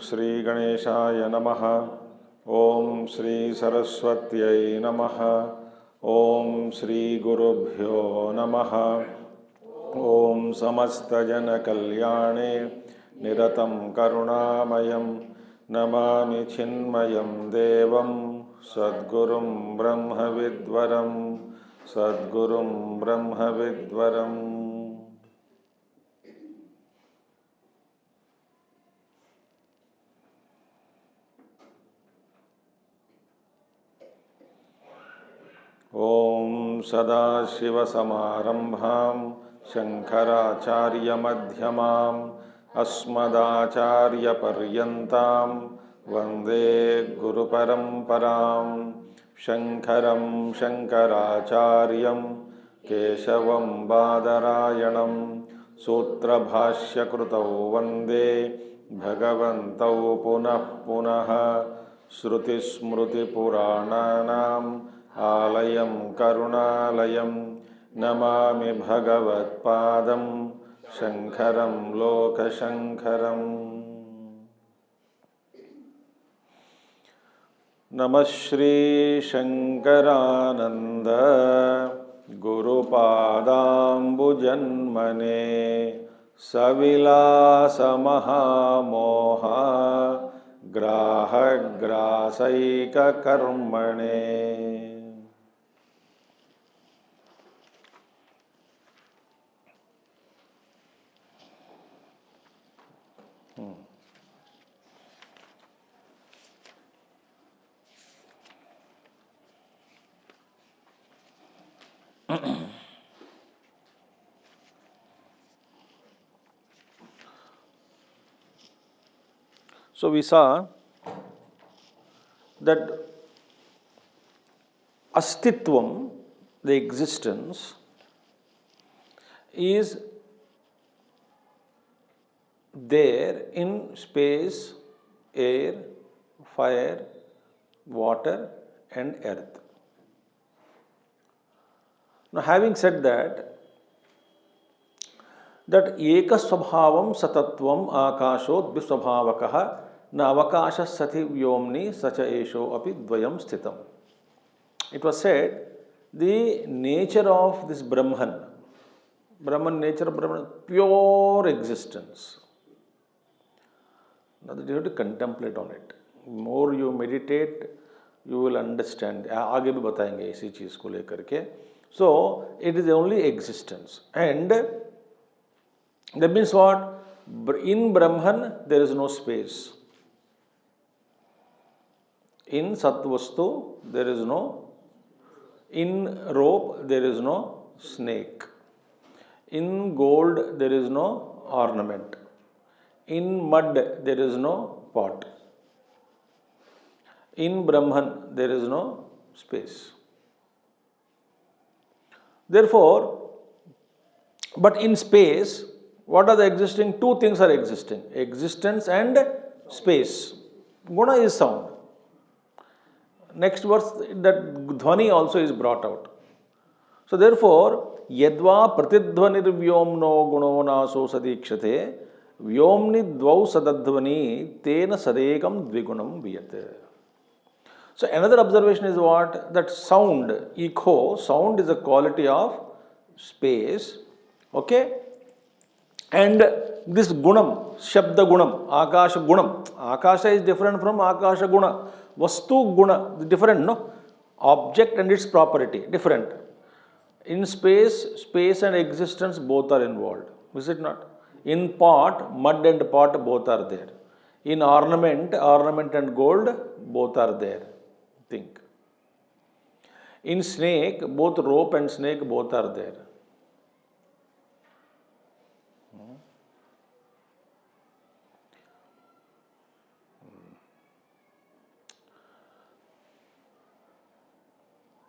Shri Ganeshaya Namaha. Om Shri Saraswatyai Namaha. Om Shri Gurubhyo Namaha. Om Samasta Jana Kalyane Niratam Karunamayam Namami Chinmayam Devam Sadgurum Brahma Vidvaram Sadgurum Brahma Vidvaram. Om Sadashiva Samarambham Shankaracharya Madhyamam Asmadacharya Paryantam Vande Guru Paramparam Shankaram Shankaracharyam Keshavam Badarayanam Sutra Bhashya Krutau Vande Bhagavantau Punah Punaha Shruti Smruti Purananam Alayam Karunalayam Namami Bhagavat Padam Shankaram Loka Shankaram. Namah Shri Shankarananda Guru Padambu Janmane Savilasa Mahamoha Graha Grasaika Karmane. So we saw that astitvam, the existence, is there in space, air, fire, water and earth. Now having said that ekasvabhavam satatvam akasho dvisvabhavakaha na avakasha sati vyomni sacha esho api dvayam sthitam. It was said the nature of this Brahman nature of Brahman, pure existence. Now that you have to contemplate on it. More you meditate, you will understand. आगे भी बताएंगे इसी चीज को लेकर के. So it is only existence, and that means what? In Brahman there is no space. In Satvastu there is no. In rope there is no snake. In gold there is no ornament. In mud there is no pot. In Brahman there is no space. Therefore, but in space, what are the existing? Two things are existing: existence and space. Guna is sound. Next verse, that dhvani also is brought out. So therefore, yadva pratidhvanir vyomno guno naso sadikshate vyomni dvau sadadhvani tena sadekam dvigunam viyate. So another observation is what? That sound, echo, sound is a quality of space, okay? And this gunam, shabda gunam, akasha gunam. Akasha is different from akasha guna. Vastu guna, different, no? Object and its property, different. In space, space and existence both are involved, is it not? In pot, mud and pot both are there. In ornament, ornament and gold both are there. Think. In snake, both rope and snake both are there.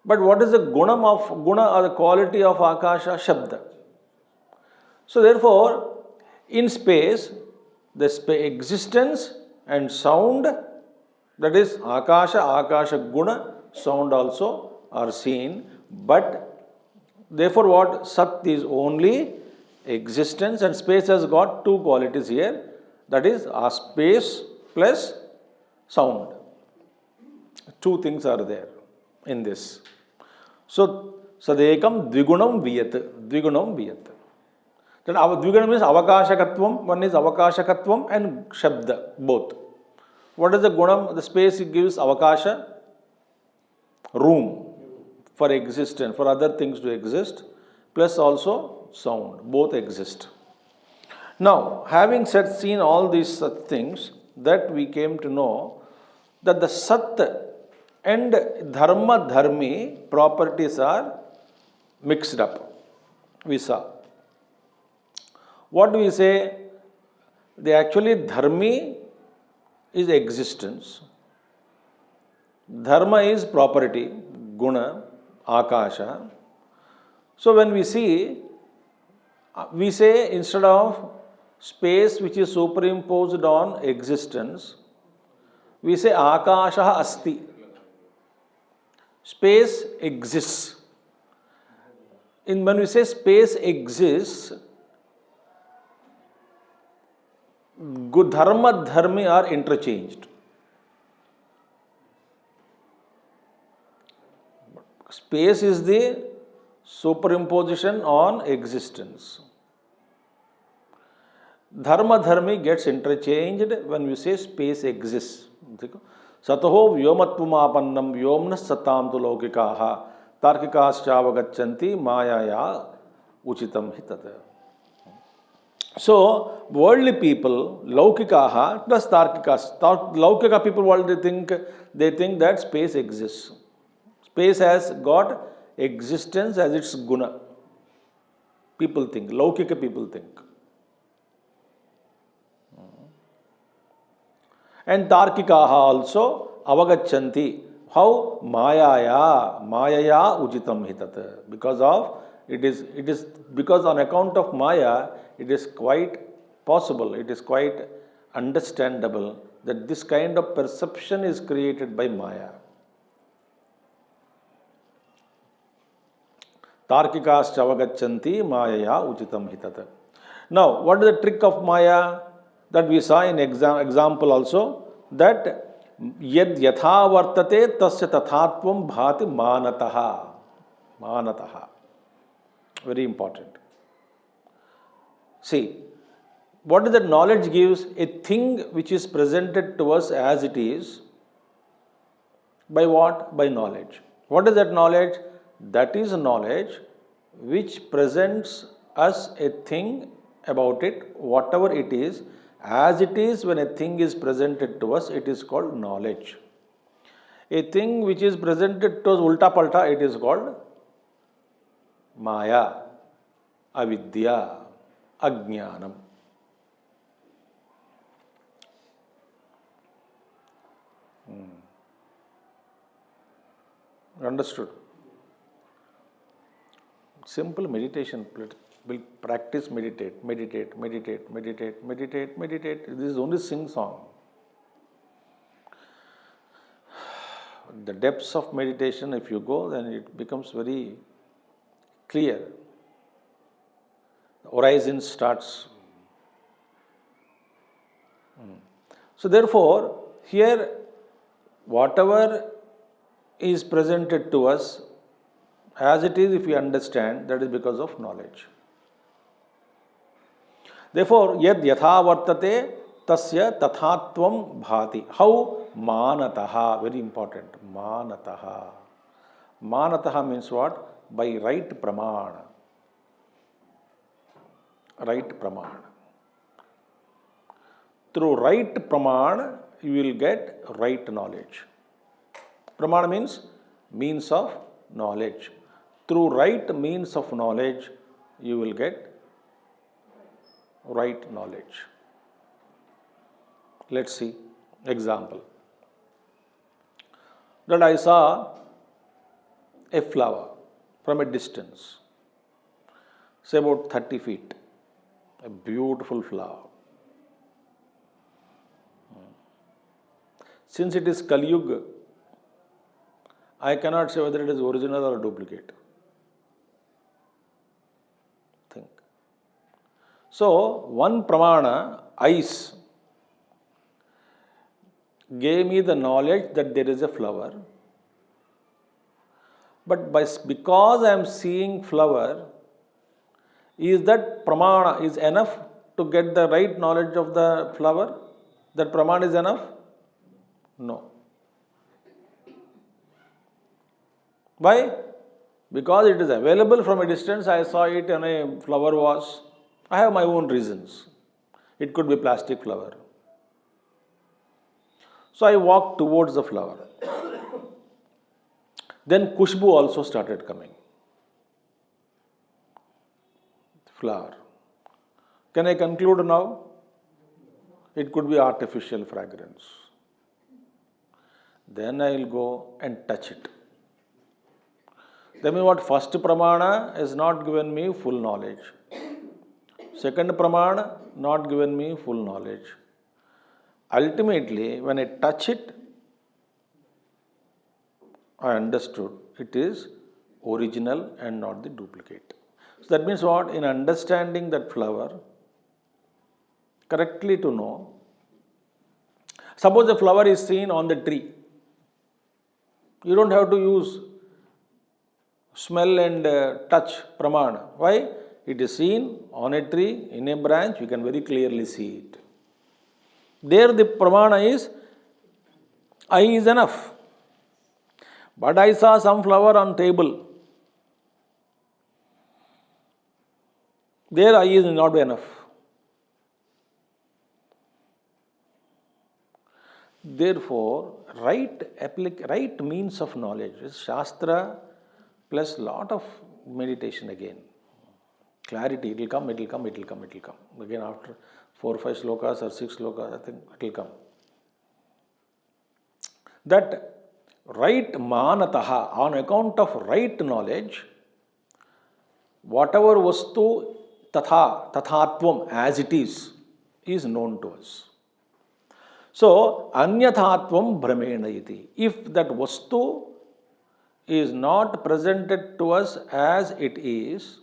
But what is the guna or the quality of akasha? Shabda. So therefore, in space, the existence and sound, that is akasha guna, sound also are seen. But therefore what? Sat is only existence, and space has got two qualities here. That is space plus sound. Two things are there in this. So, Sadekam Dvigunam Viyat. Dvigunam Viyat. Then Dvigunam means Avakashakatvam. One is Avakashakatvam and Shabda, both. What is the Gunam? The space it gives Avakasha, room for existence, for other things to exist, plus also sound. Both exist. Now, having seen all these such things, that we came to know that the Sat and Dharma Dharmi properties are mixed up. We saw. What do we say? They actually Dharmi is existence. Dharma is property, Guna, Akasha. So when we say instead of space which is superimposed on existence, we say Akasha Asti. Space exists. When we say space exists, Dharma Dharmi are interchanged. Space is the superimposition on existence. Dharma Dharmi gets interchanged when we say space exists. Sataho vyomatpumapannam vyomna satam tu laukikaha tarkikaschavagachanti mayaya uchitam hitat. So, worldly people, laukikaha plus tarkikas. Laukika people, what they think? They think that space exists. Space has got existence as its guna. People think, laukika people think. And tarkikaha also avagachanti. How? Mayaya uchitam hitat. Because of it is because on account of Maya, it is quite possible, it is quite understandable that this kind of perception is created by Maya. Tarkikas chavagachanti mayaya uchitam hitat. Now, what is the trick of Maya? That we saw in example also, that yad yatha vartate tasya tathatvam bhati manataha. Manataha. Very important. See, what is that knowledge gives? A thing which is presented to us as it is, by what? By knowledge. What is that knowledge? That is knowledge which presents us a thing about it, whatever it is, as it is. When a thing is presented to us, it is called knowledge. A thing which is presented to us ulta palta, it is called Maya, Avidya, Ajnanam. Understood? Simple meditation. Will practice meditate. This is only sing song. The depths of meditation, if you go, then it becomes very clear. The horizon starts. So therefore, here, whatever is presented to us, as it is, if we understand, that is because of knowledge. Therefore, yad yatha vartate tasya tathatvam bhati. How? Manataha. Very important. Manataha. Manataha means what? By right pramana. Right pramana. Through right pramana, you will get right knowledge. Pramana means of knowledge. Through right means of knowledge, you will get right knowledge. Let's see example. That I saw a flower from a distance, say about 30 feet, a beautiful flower. Since it is Kali Yuga, I cannot say whether it is original or duplicate. Think. So, one pramana, ice, gave me the knowledge that there is a flower. But because I am seeing flower, is that pramana is enough to get the right knowledge of the flower? That pramana is enough? No. Why? Because it is available from a distance. I saw it in a flower vase. I have my own reasons. It could be plastic flower. So I walked towards the flower. Then Kushbu also started coming. Flower. Can I conclude now? It could be artificial fragrance. Then I will go and touch it. That means what? First pramana has not given me full knowledge. Second pramana, not given me full knowledge. Ultimately, when I touch it, I understood it is original and not the duplicate. So that means what? In understanding that flower, correctly to know, suppose the flower is seen on the tree. You don't have to use smell and touch pramana. Why? It is seen on a tree, in a branch, you can very clearly see it. There the pramana is, eye is enough. But I saw some flower on table. There eye is not enough. Therefore, right means of knowledge is Shastra plus lot of meditation again. Clarity, it will come. Again, after 4 or 5 slokas or 6 slokas, I think it will come. That right manataha, on account of right knowledge, whatever vastu tathatvam as it is known to us. So, anyathatvam brahmena iti. If that vastu is not presented to us as it is,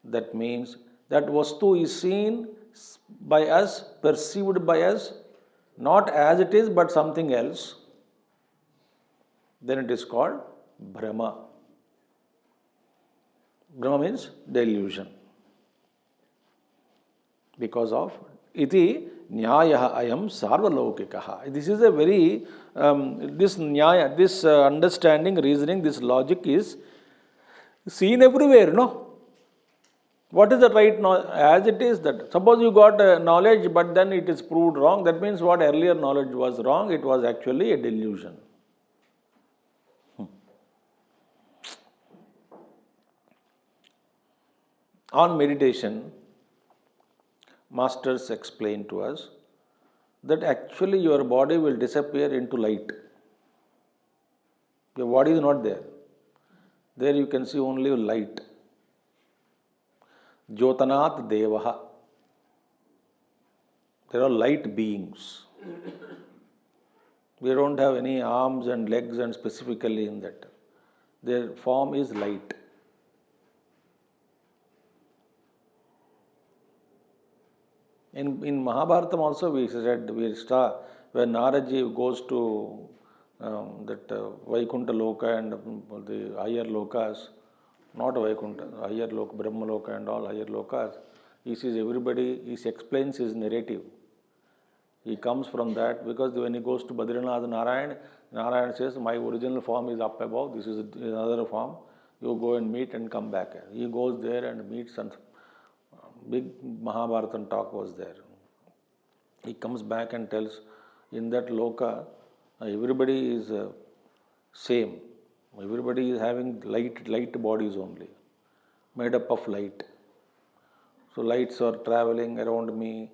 that means that vastu is seen by us, perceived by us, not as it is but something else, then it is called Brahma. Brahma means delusion. Because of iti nyaya ayam sarvalaukikaha. This is a very, this nyaya, this understanding, reasoning, this logic is seen everywhere, no? What is the right knowledge? As it is that, suppose you got knowledge but then it is proved wrong, that means what earlier knowledge was wrong, it was actually a delusion. On meditation, masters explain to us that actually your body will disappear into light. Your body is not there. There you can see only light. Jyotanat Devaha. There are light beings. We don't have any arms and legs and specifically in that. Their form is light. In Mahabharatam also we said, when Naraji goes to that Vaikuntha Loka and the higher lokas, not Vaikuntha, higher Loka, Brahma Loka and all higher lokas, he sees everybody, he explains his narrative. He comes from that because when he goes to Badrinath Narayan says, my original form is up above, this is another form, you go and meet and come back. He goes there and meets and big Mahabharatan talk was there. He comes back and tells, in that loka, everybody is same. Everybody is having light bodies only, made up of light. So lights are traveling around me.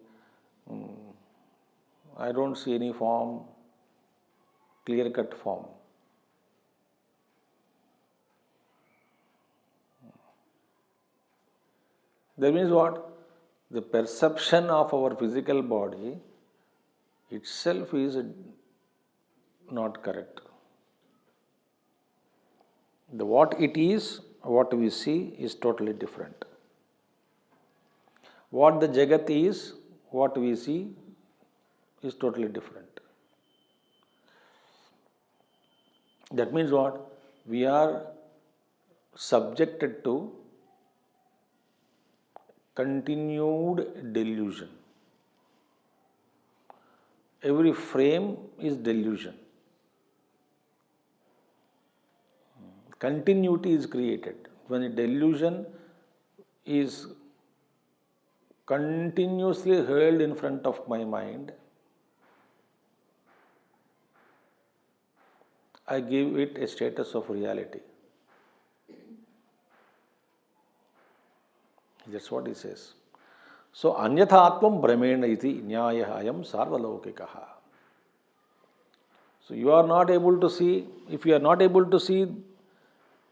I don't see any form, clear-cut form. That means what? The perception of our physical body itself is not correct. What it is, what we see is totally different. What the Jagat is, what we see is totally different. That means what? We are subjected to continued delusion. Every frame is delusion. Continuity is created. When a delusion is continuously held in front of my mind, I give it a status of reality. That's what he says. So, anyathatvam brahmena iti nyaya ayam sarvalaukikaha. So, you are not able to see, if you are not able to see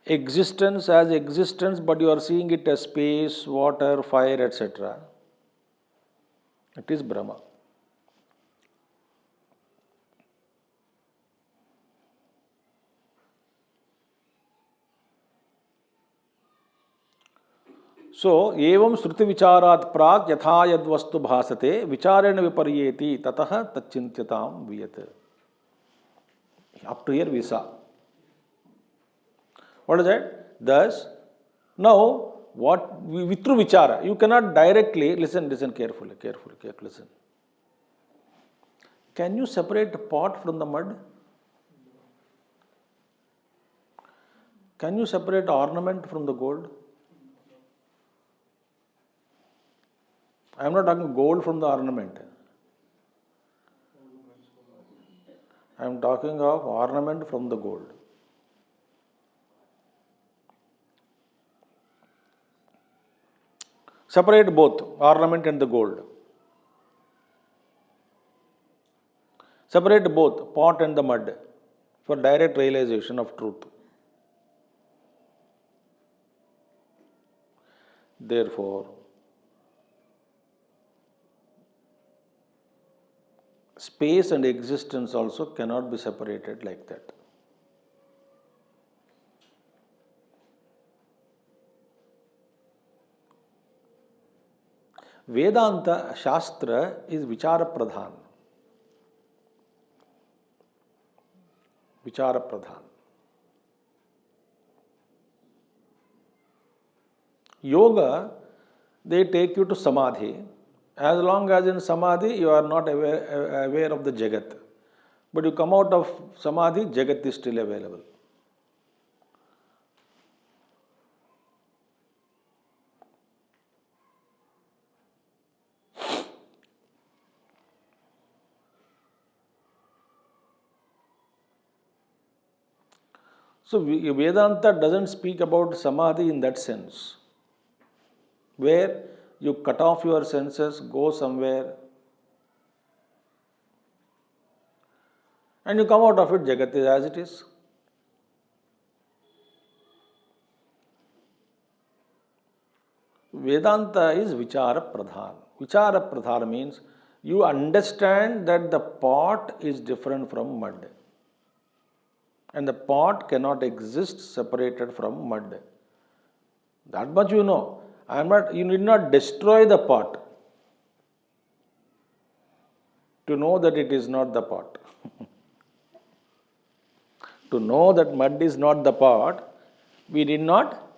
existence as existence, but you are seeing it as space, water, fire, etc., it is Brahma. So, evam shruti vicharat prak yatha yad vastu bhasate vicharena viparyeti tatah tachintyatam viyat. Up to here we saw. What is that? Thus, now, what with through vichara, you cannot directly, listen carefully, listen. Can you separate the pot from the mud? Can you separate ornament from the gold? I am not talking gold from the ornament. I am talking of ornament from the gold. Separate both, ornament and the gold. Separate both, pot and the mud, for direct realization of truth. Therefore, space and existence also cannot be separated like that. Vedanta Shastra is Vichara Pradhan. Vichara Pradhan. Yoga, they take you to Samadhi. As long as in Samadhi, you are not aware of the Jagat. But you come out of Samadhi, Jagat is still available. So Vedanta doesn't speak about Samadhi in that sense, where you cut off your senses, go somewhere, and you come out of it, Jagat is as it is. Vedanta is Vichara Pradhan. Vichara Pradhan means you understand that the pot is different from mud. And the pot cannot exist separated from mud. That much you know. You need not destroy the pot to know that it is not the pot. To know that mud is not the pot, we did not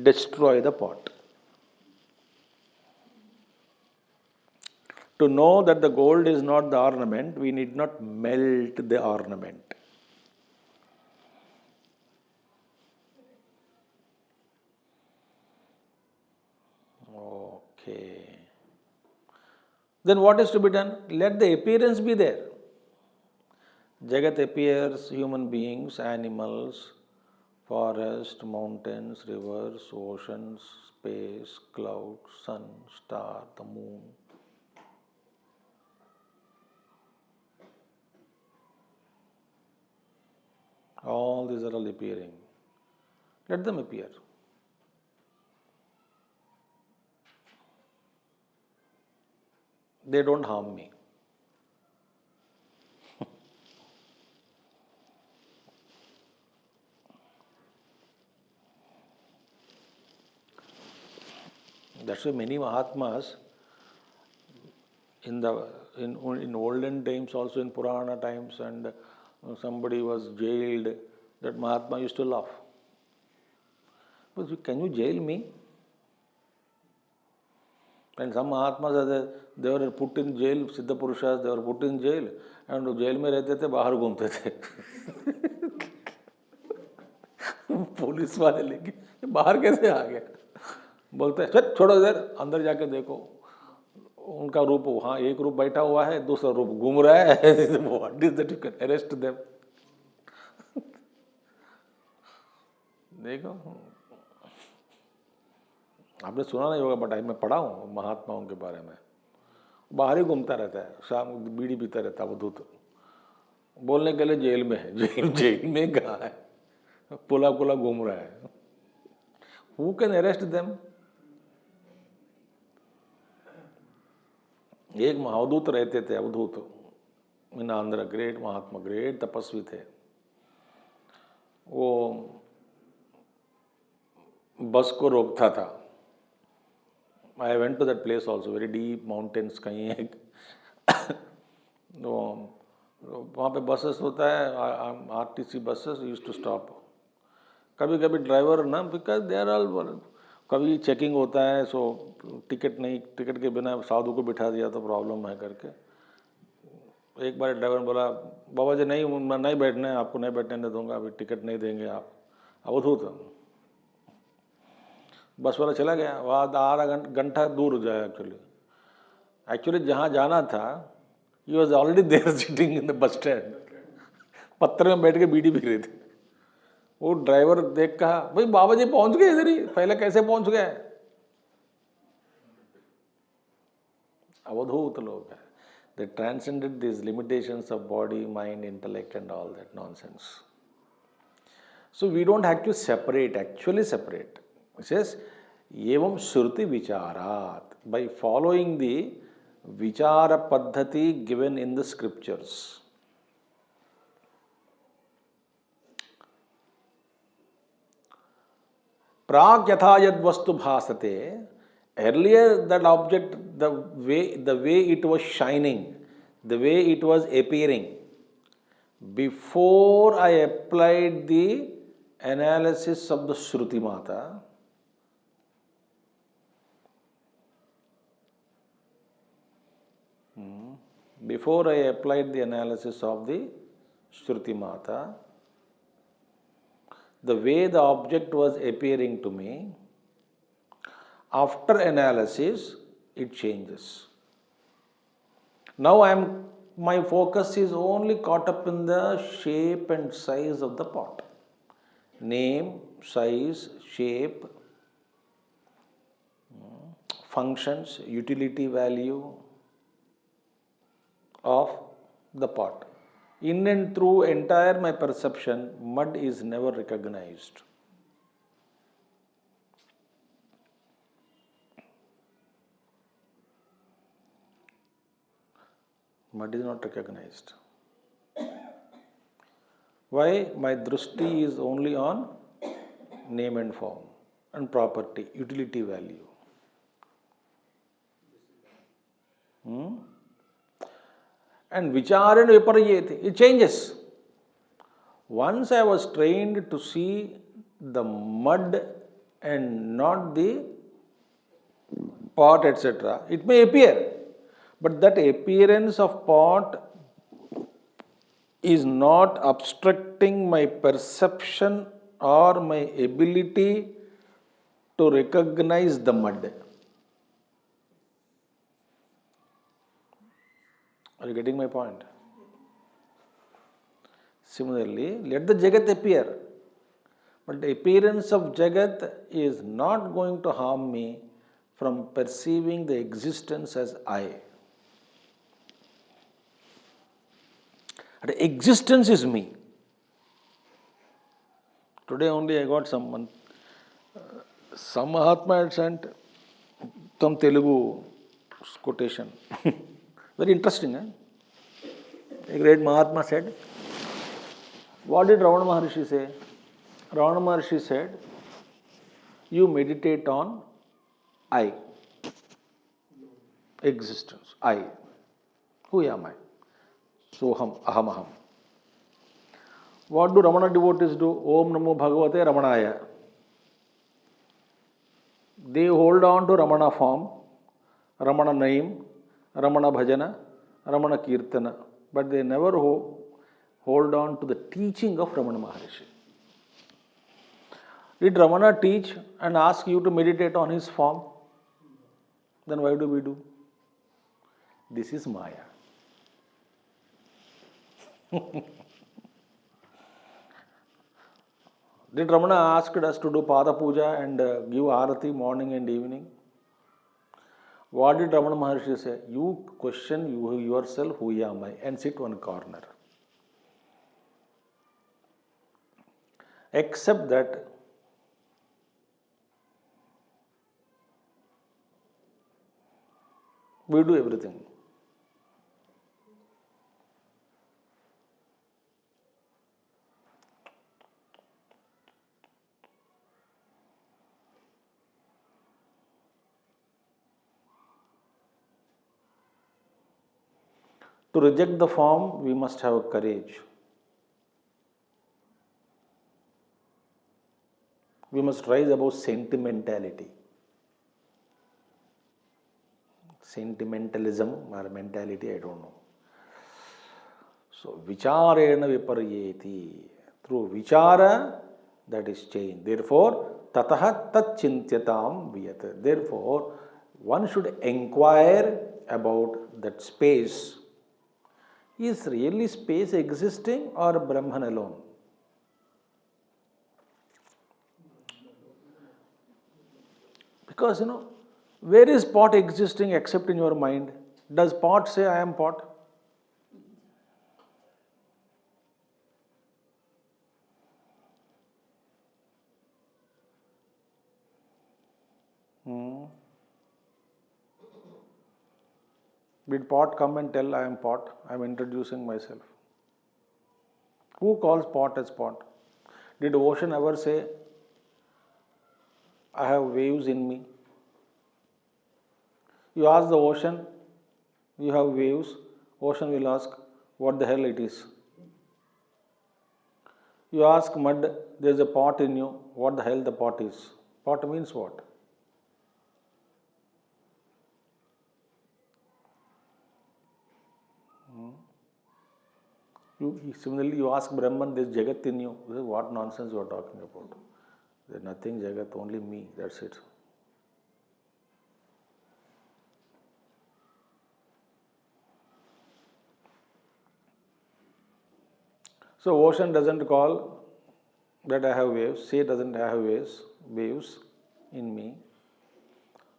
destroy the pot. To know that the gold is not the ornament, we need not melt the ornament. Okay. Then what is to be done? Let the appearance be there. Jagat appears, human beings, animals, forest, mountains, rivers, oceans, space, clouds, sun, star, the moon. All these are all appearing. Let them appear. They don't harm me. That's why many Mahatmas in olden times, also in Purana times, and somebody was jailed, That Mahatma used to laugh. But can you jail me? And some Mahatmas, they were put in jail, Siddha Purushas, they were put in jail, and jail में रहते थे, बाहर घूमते थे. Police वाले लेके बाहर कैसे आ गया? बोलते हैं चल छोड़ो इधर, अंदर जाके देखो. उनका रूप वहाँ एक रूप बैठा हुआ है, दूसरा रूप घूम रहा है. What is that? You can arrest them. देखो, आपने सुना नहीं होगा, बट मैं पढ़ा हूँ महात्माओं के बारे में. बाहर ही घूमता रहता है, शाम बीड़ी पीता रहता है अवधूत. बोलने के लिए जेल में है. जेल में कहाँ है? पुला घूम रहा है. Who can arrest them? एक महावदूत रहते थे, avadhoot in Andhra. Great mahatma, great तपस्वी थे. वो बस को रोकता था. I went to that place also, very deep mountains कहीं एक. वहाँ पे बसेस होता है, RTC buses use to stop. कभी कभी ड्राइवर ना, बिकॉज दे आर ऑल, कभी चेकिंग होता है, सो टिकट के बिना साधु को बिठा दिया तो प्रॉब्लम है करके. एक बार ड्राइवर ने बोला, बाबा जी नहीं, मैं नहीं बैठना है, आपको नहीं बैठने दूंगा, अभी टिकट नहीं देंगे आप. अवधूत. बस वाला चला गया. वहाँ आधा घंटा दूर जाए. एक्चुअली जहाँ जाना था, he was already there sitting in the bus stand. पत्थर में बैठ के बीड़ी पी रहे थे. वो ड्राइवर देख कहा, भाई बाबा जी पहुँच गए इधर ही, पहले कैसे पहुँच गए? अवधूत लोग हैं. They transcended these limitations of body, mind, intellect and all that nonsense. So we don't have to actually separate. It says, evam shruti vicharat. By following the vichara paddhati given in the scriptures. Prag yatha yad vastu bhasate. Earlier that object, the way it was shining, the way it was appearing, before I applied the analysis of the Shruti Mata, before I applied the analysis of the Shruti Mata, the way the object was appearing to me, after analysis, it changes. Now my focus is only caught up in the shape and size of the pot. Name, size, shape, functions, utility value of the pot. In and through entire my perception, mud is never recognized. Mud is not recognized. Why? My drushti is only on name and form and property, utility value. And vichara and viparayeti, it changes. Once I was trained to see the mud and not the pot, etc., it may appear. But that appearance of pot is not obstructing my perception or my ability to recognize the mud. Are you getting my point? Similarly, let the Jagat appear. But the appearance of Jagat is not going to harm me from perceiving the existence as I. The existence is me. Today only I got some Mahatma had sent some Telugu quotation. Very interesting. A great Mahatma said, what did Ravana Maharshi say? Ravana Maharshi said, you meditate on I. Existence, I. Who am I? Soham, aham, aham. What do Ramana devotees do? Om Namo Bhagavate Ramanaya. They hold on to Ramana form, Ramana name, Ramana bhajana, Ramana kirtana, but they never hold on to the teaching of Ramana Maharishi. Did Ramana teach and ask you to meditate on his form? Then why do we do? This is Maya. Did Ramana ask us to do Pada Puja and give Arati morning and evening? What did Ramana Maharshi say? You question yourself, who am I? And sit one corner. Except that we do everything. To reject the form, we must have courage. We must rise above sentimentality. Sentimentalism or mentality, I don't know. So, vicharena viparyeti. Through vichara, that is change. Therefore, tataha tat chintyatam viyat. Therefore, one should inquire about that space. Is really space existing or Brahman alone? Because where is pot existing except in your mind? Does pot say I am pot? Did pot come and tell I am pot? I am introducing myself. Who calls pot as pot? Did ocean ever say I have waves in me? You ask the ocean, you have waves. Ocean will ask, what the hell it is? You ask mud, there is a pot in you. What the hell the pot is? Pot means what? Similarly, you ask Brahman, there is Jagat in you. What nonsense you are talking about? There is nothing Jagat, only me. That's it. So ocean doesn't call that I have waves. Sea doesn't have waves in me.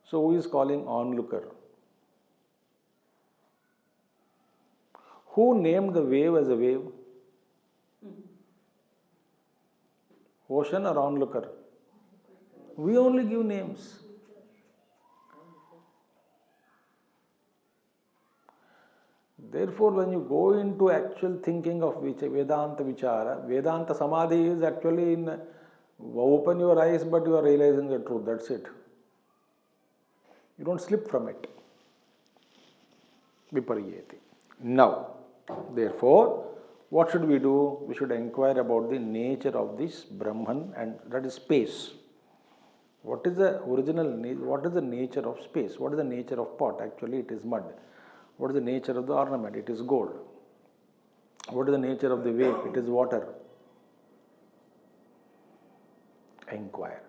So who is calling onlooker? Who named the wave as a wave? Ocean or onlooker? We only give names. Therefore, when you go into actual thinking of Vedanta Vichara, Vedanta Samadhi is actually in open your eyes, but you are realizing the truth. That's it. You don't slip from it. Viparyeti. Now, therefore, what should we do? We should inquire about the nature of this Brahman, and that is space. What is the what is the nature of space? What is the nature of pot? Actually, it is mud. What is the nature of the ornament? It is gold. What is the nature of the wave? It is water. Inquire.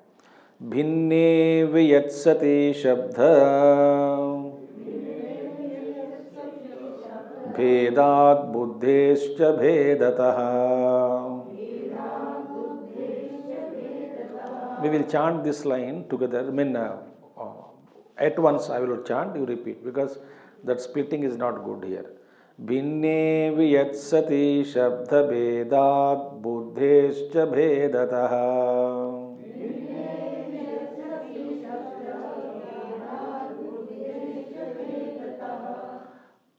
Bhinne vyatsati shabdha bhedat buddhescha bhedataha. We will chant this line together. At once I will chant, you repeat, because that splitting is not good here. Bhinne vyatsati shabdha bhedat buddhescha bhedataha.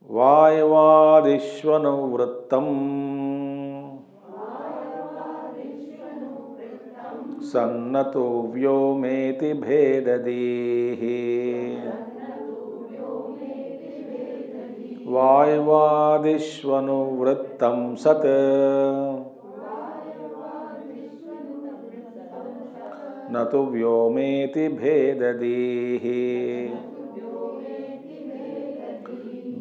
Vayavadishvano vrittam sannato vyometi bhedadehi. Vayavadishvano vrittam sat न तु व्योमेति भेददीहि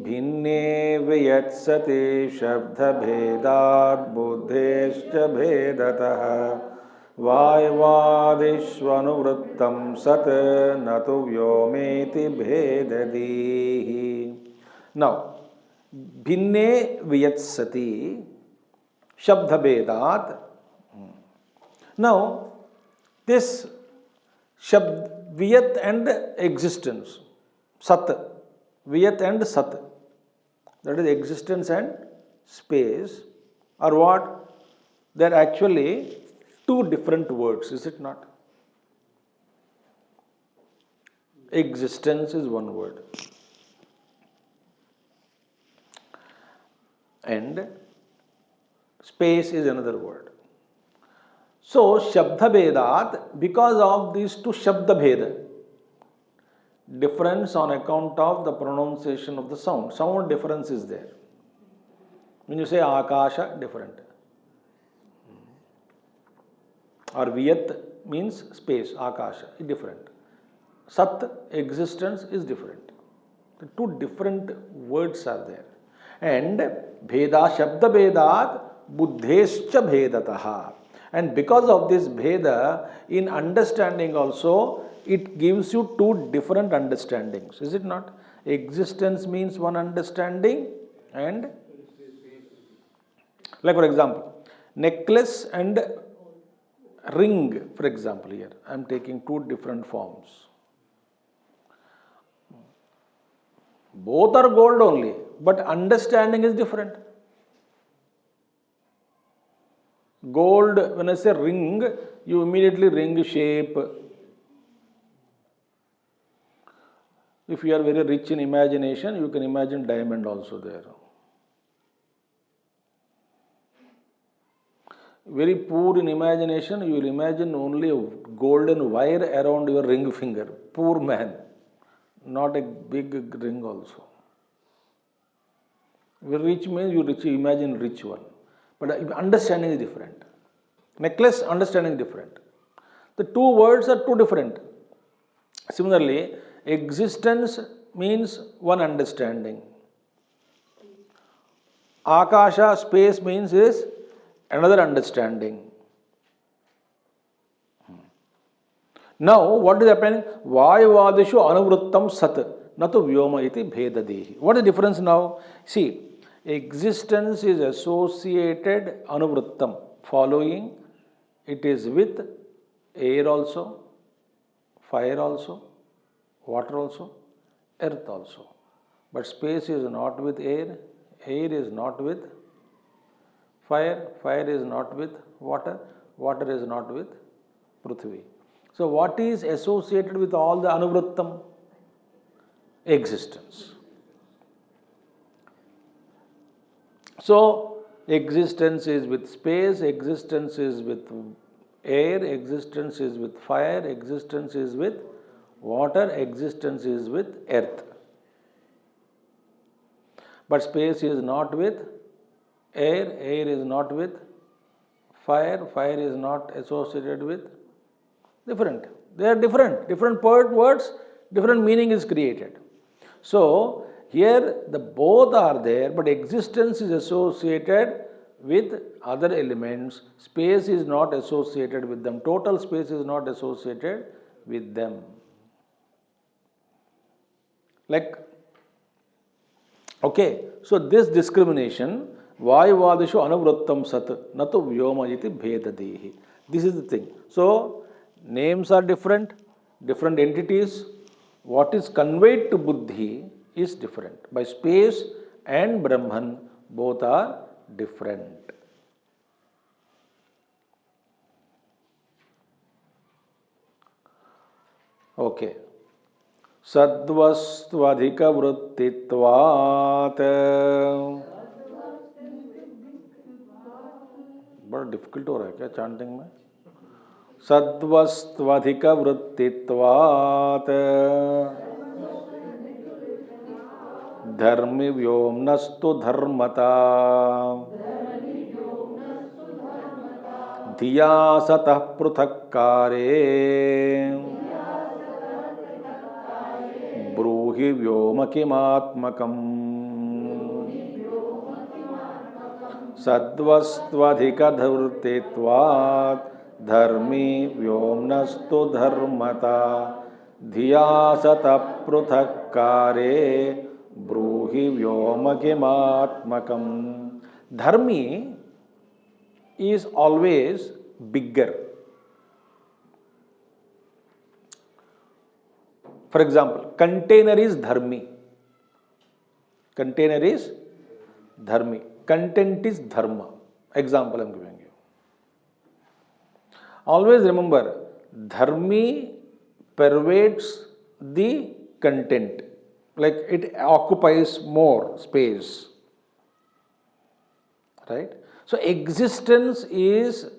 भिन्ने वियत्सति शब्दभेदात् बुद्धेश्च भेदतः वाय्वादिष्वनुवृत्तं सत् न तु व्योमेति भेददीहि. Now, भिन्ने वियत्सति शब्दभेदात्. Now, this shabd, viyat and existence, sat, viyat and sat, that is existence and space, are what? They are actually two different words, is it not? Existence is one word and space is another word. So, Shabda Vedat, because of these two Shabda Veda, difference on account of the pronunciation of the sound. Sound difference is there. When you say Akasha, different. Or Viyat means space, Akasha, is different. Sat, existence, is different. The two different words are there. And Bheda, Shabda Vedat, Buddhescha Bhedataha. And because of this Bheda, in understanding also, it gives you two different understandings, is it not? Existence means one understanding and, like for example, necklace and ring, for example here, I am taking two different forms. Both are gold only, but understanding is different. Gold, when I say ring, you immediately ring shape. If you are very rich in imagination, you can imagine diamond also there. Very poor in imagination, you will imagine only a golden wire around your ring finger. Poor man, not a big ring also. Very rich means you imagine rich one. But understanding is different. Necklace, understanding is different. The two words are two different. Similarly, existence means one understanding. Akasha, space means is another understanding. Now, what is happening? Vayavadishu anuvrittam sat, natu vyoma iti bhedadehi. What is the difference now? See, existence is associated anuvrittam, following. It is with air also, fire also, water also, earth also. But space is not with air is not with fire is not with water is not with Prithvi. So what is associated with all the anuvrittam? Existence. So existence is with space, existence is with air, existence is with fire, existence is with water, existence is with earth. But space is not with air is not with fire is not associated with, different. They are different words, different meaning is created. So, here the both are there, but existence is associated with other elements. Space is not associated with them. Total space is not associated with them. Like, okay, so this discrimination, Vayavadishu anuvrittam sat, natu vyoma iti bhedadehi. This is the thing. So, names are different entities. What is conveyed to buddhi is different. By space and Brahman, both are different. Okay. Sadvastvadhika vrittitvat. बड़ा difficult हो रहा है क्या chanting में? सद्वस्त्वधिक वृत्तित्वात् धर्मि व्योम्नस्तु धर्मता धिया सतः पृथक्कारे ब्रूहि व्योम किमात्मकम् सद्वस्त्वधिकधूर्तेत्वात् धर्मी व्योम्नस्तु धर्मता धिया सतः पृथक्कारे ब्रूहि व्योम किमात्मकम्. Dharmi is always bigger. For example, container is dharmi. Container is dharmi. Content is dharma. Example I am giving you. Always remember, dharmi pervades the content. Like it occupies more space. Right? So existence is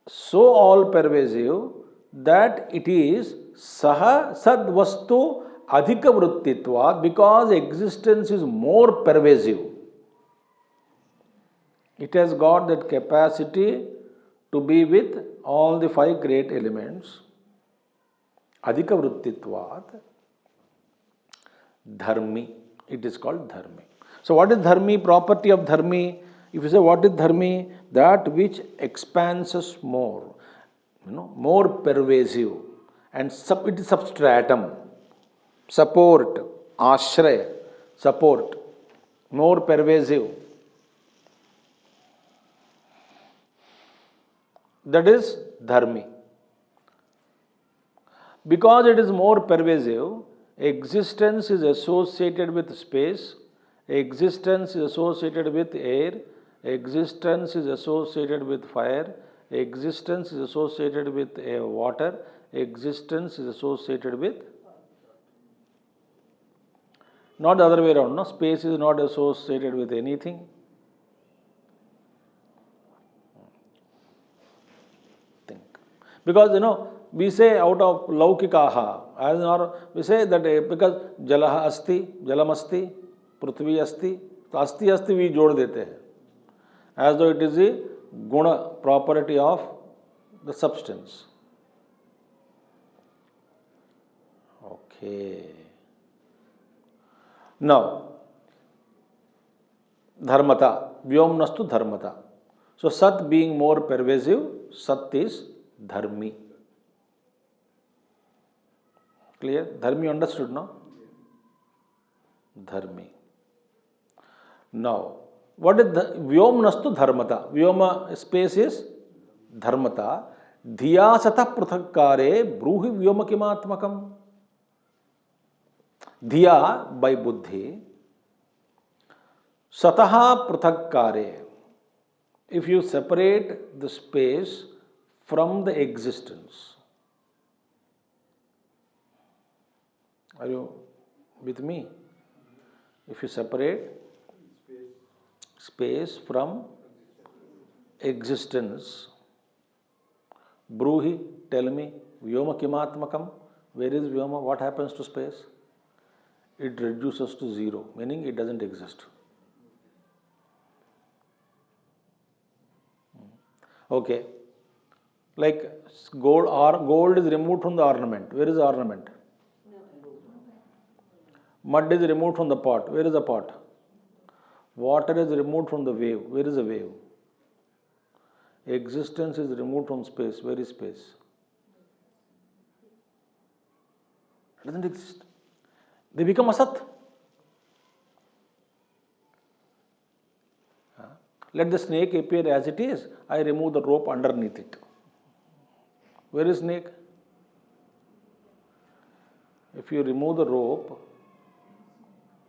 so all pervasive that it is saha sad vastu adhika vrittitva, because existence is more pervasive. It has got that capacity to be with all the five great elements. Adhika vrittitvat dharmi. It is called dharmi. So what is dharmi? Property of dharmi. If you say what is dharmi, that which expands more, more pervasive, and it is substratum, support, ashraya, support, more pervasive. That is dharmi. Because it is more pervasive, existence is associated with space, existence is associated with air, existence is associated with fire, existence is associated with water, existence is associated with, not the other way around, no? Space is not associated with anything. Think. Because we say out of laukikaha, or we say that because jalaha asti, jalam asti, prithvi asti, asti asti we jod dete hai, as though it is the guna, property of the substance. Okay. Now, dharmata, vyomnastu dharmata. So sat being more pervasive, sat is dharmi. Clear? Dharmi understood, no? Dharmi. Now, what is the vyomnastu dharmata? Vyoma space is dharmata. Dhiya sata prathakkare bruhi vyoma kimatmakam. Dhiya by buddhi. Sataha prathakkare. If you separate the space from the existence. Are you with me? If you separate space from existence, bruhi, tell me, vyoma kimatmakam, where is vyoma? What happens to space? It reduces to zero, meaning it doesn't exist. Okay, like gold is removed from the ornament. Where is the ornament? Mud is removed from the pot. Where is the pot? Water is removed from the wave. Where is the wave? Existence is removed from space. Where is space? It doesn't exist. They become asat. Let the snake appear as it is. I remove the rope underneath it. Where is snake? If you remove the rope,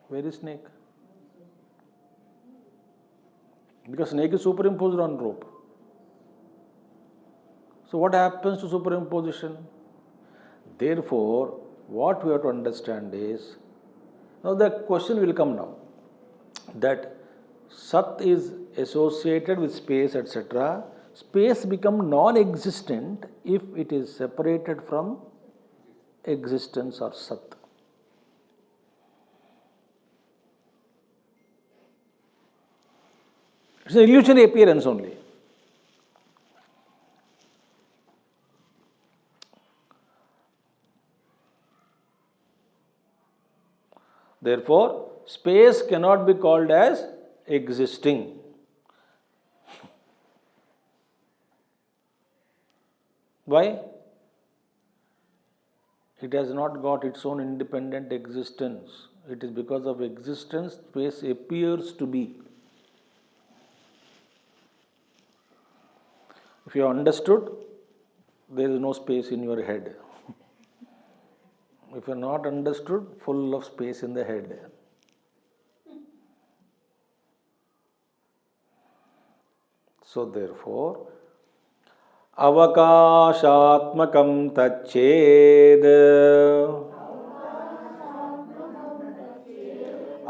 where is snake? Because snake is superimposed on rope. So what happens to superimposition? Therefore, what we have to understand is, now the question will come now, that Sat is associated with space, etc. Space becomes non-existent if it is separated from existence or Sat. It's an illusionary appearance only. Therefore, space cannot be called as existing. Why? It has not got its own independent existence. It is because of existence space appears to be. If you have understood, there is no space in your head. If you are not understood, full of space in the head. So therefore, avakashatmakam tached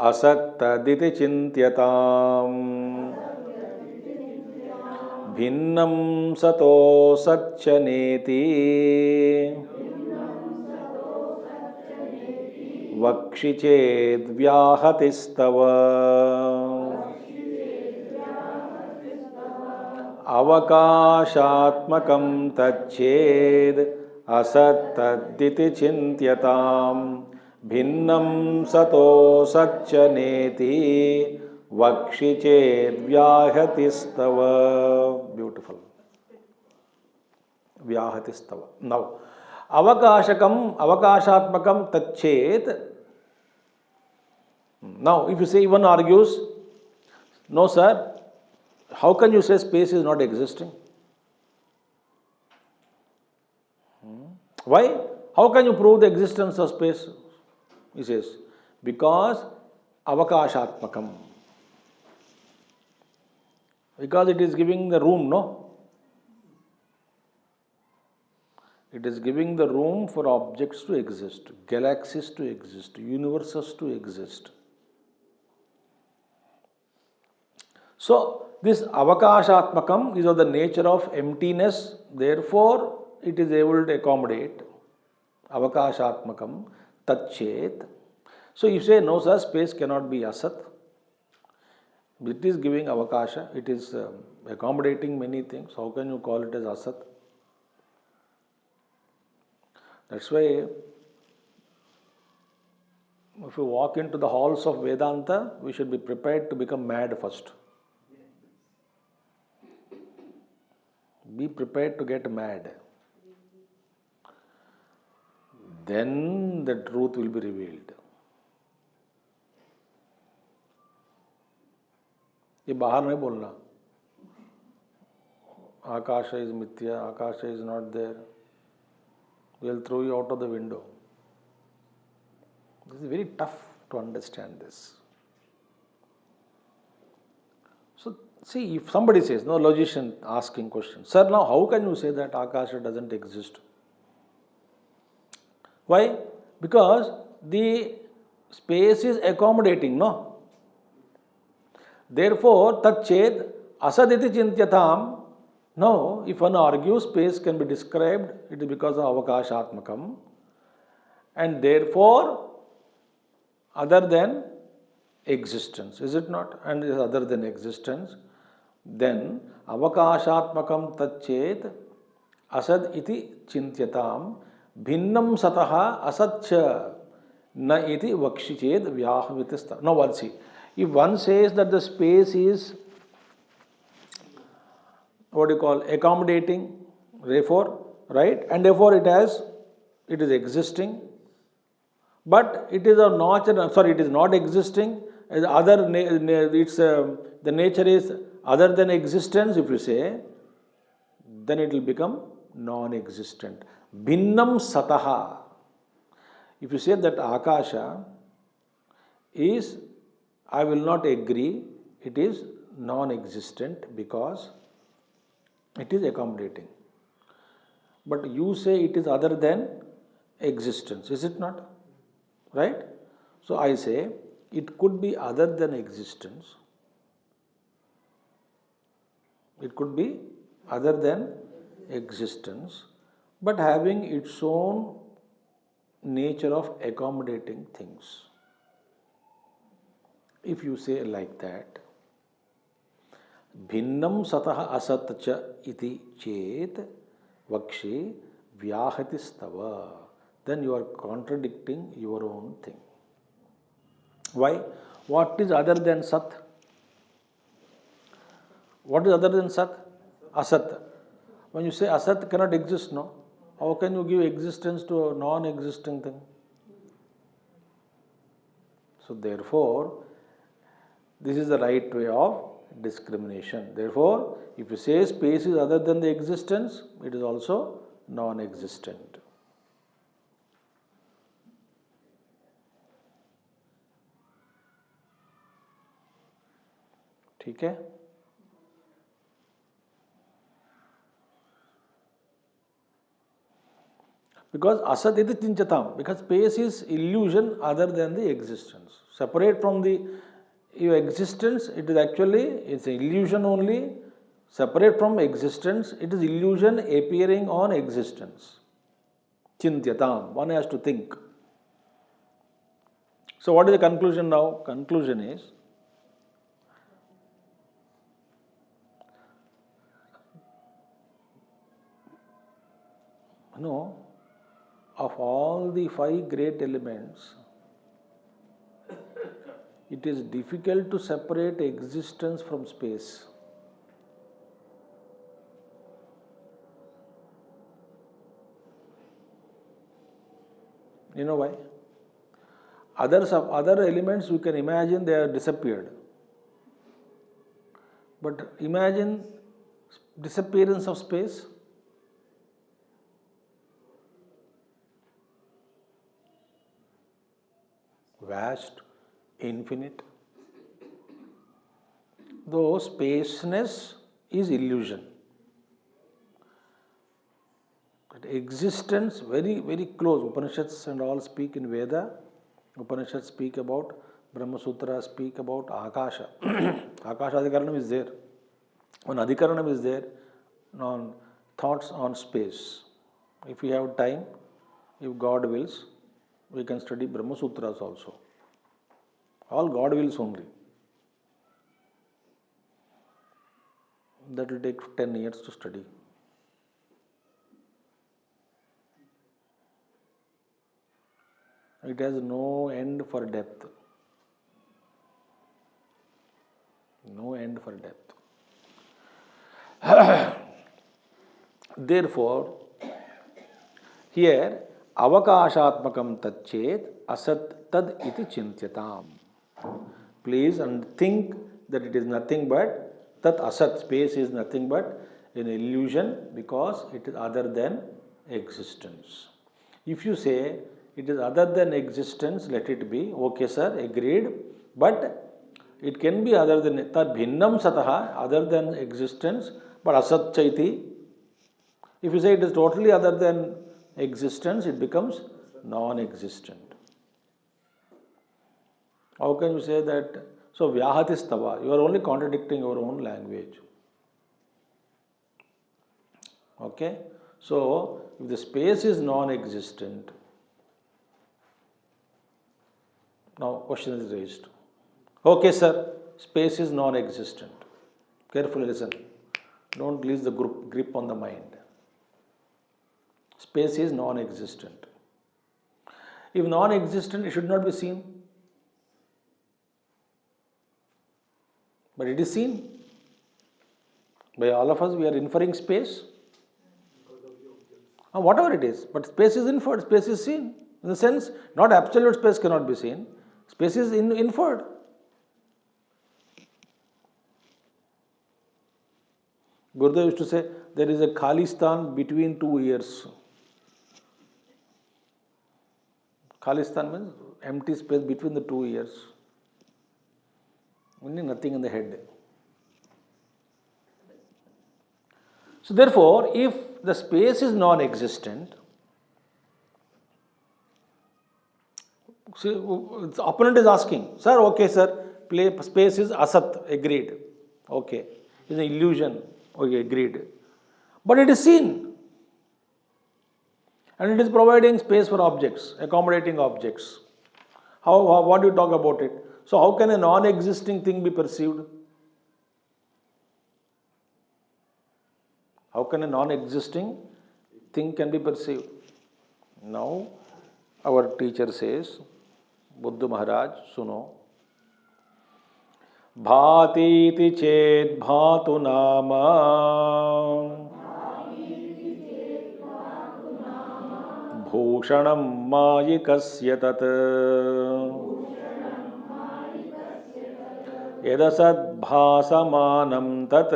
asattaditi chintyatam भिन्नं सतो सच्चनेति वक्षि चेद्व्याहतिस्तव अवकाशात्मकं तच्चेद् असत्तदिति चिन्त्यतां भिन्नं सतो सच्चनेति वक्षि चेद्व्याहतिस्तव. Beautiful. Vyahatistav. Now, avakashatmakam tachet. Now, if you say, one argues, no sir, how can you say space is not existing? Why? How can you prove the existence of space? He says, because avakashatmakam. Because it is giving the room, no? It is giving the room for objects to exist, galaxies to exist, universes to exist. So, this avakashatmakam is of the nature of emptiness, therefore it is able to accommodate avakashatmakam tachet. So, you say, no sir, space cannot be asat. It is giving avakasha, it is accommodating many things. How can you call it as asat? That's why if you walk into the halls of Vedanta, we should be prepared to become mad first. Be prepared to get mad. Then the truth will be revealed. ये बाहर नहीं बोलना. Akasha is mithya, Akasha is not there. We'll throw you out of the window. This is very tough to understand this. So, see, if somebody says, no logician asking questions, sir, now how can you say that Akasha doesn't exist? Why? Because the space is accommodating, no? Therefore, tachet asaditi chintyatam. Now, if one argues space can be described, it is because of avakashatmakam. And therefore, other than existence, is it not? And is other than existence, then avakashatmakam tachet asad iti chintyatam bhinnam sataha asatcha na iti vakshiched vyahvitista. Now, one see. If one says that the space is, what you call, accommodating, therefore, right? And therefore it is existing, but it is a nature, sorry, it is not existing. The nature is other than existence, if you say, then it will become non-existent. Bhinnam sataha. If you say that Akasha is, I will not agree, it is non-existent because it is accommodating. But you say it is other than existence, is it not? Right? So I say it could be other than existence. It could be other than existence, but having its own nature of accommodating things. If you say like that, भिन्नं सतः असत् च इति चेत vakshi vyahati stava, then you are contradicting your own thing. Why? What is other than Sat? What is other than Sat? Asat. When you say Asat cannot exist, no? How can you give existence to a non-existing thing? So therefore, this is the right way of discrimination. Therefore, if you say space is other than the existence, it is also non-existent. ठीक है? Because asat iti tinchatam, because space is illusion other than the existence. Separate from the your existence, it is actually, it's an illusion only. Separate from existence, it is illusion appearing on existence. Chintyatam, one has to think. So what is the conclusion now? Conclusion is, of all the 5 great elements, it is difficult to separate existence from space. You know why? Other elements you can imagine they have disappeared. But imagine disappearance of space. Vast, infinite. Though spaceness is illusion. But existence very, very close. Upanishads and all speak in Veda. Upanishads speak about, Brahma Sutra speak about Akasha. Akasha Adhikaranam is there. When Adhikaranam is there, on thoughts on space. If we have time, if God wills, we can study Brahma Sutras also. All God wills only. That will take 10 years to study. It has no end for depth. No end for depth. Therefore, here, avakashatmakam tachet asat tad iti chintyatam. Please and think that it is nothing but tat asat, space is nothing but an illusion because it is other than existence. If you say it is other than existence, let it be. Okay, sir, agreed. But it can be other than tad bhinnam sataha, other than existence, but asat chaiti. If you say it is totally other than existence, it becomes non-existent. How can you say that? So, vyahatistava, you are only contradicting your own language. Okay? So, if the space is non-existent, now question is raised. Okay, sir, space is non-existent. Carefully listen. Don't lose the grip on the mind. Space is non-existent. If non-existent, it should not be seen. But it is seen. By all of us, we are inferring space. Whatever it is, but space is inferred, space is seen. In the sense, not absolute space cannot be seen. Space is inferred. Gurudev used to say, there is a Khalistan between 2 ears. Khalistan means empty space between the 2 ears. Only nothing in the head. So therefore, if the space is non-existent, see, the opponent is asking, sir, okay, sir, space is asat, agreed. Okay, it's an illusion, okay, agreed. But it is seen. And it is providing space for objects, accommodating objects. What do you talk about it? So how can a non-existing thing be perceived? How can a non-existing thing can be perceived? Now, our teacher says, Buddha Maharaj, suno, भातीति चेत् भातु नाम भूषणं मायिकस्य तत् यदसद्भासमानं तत्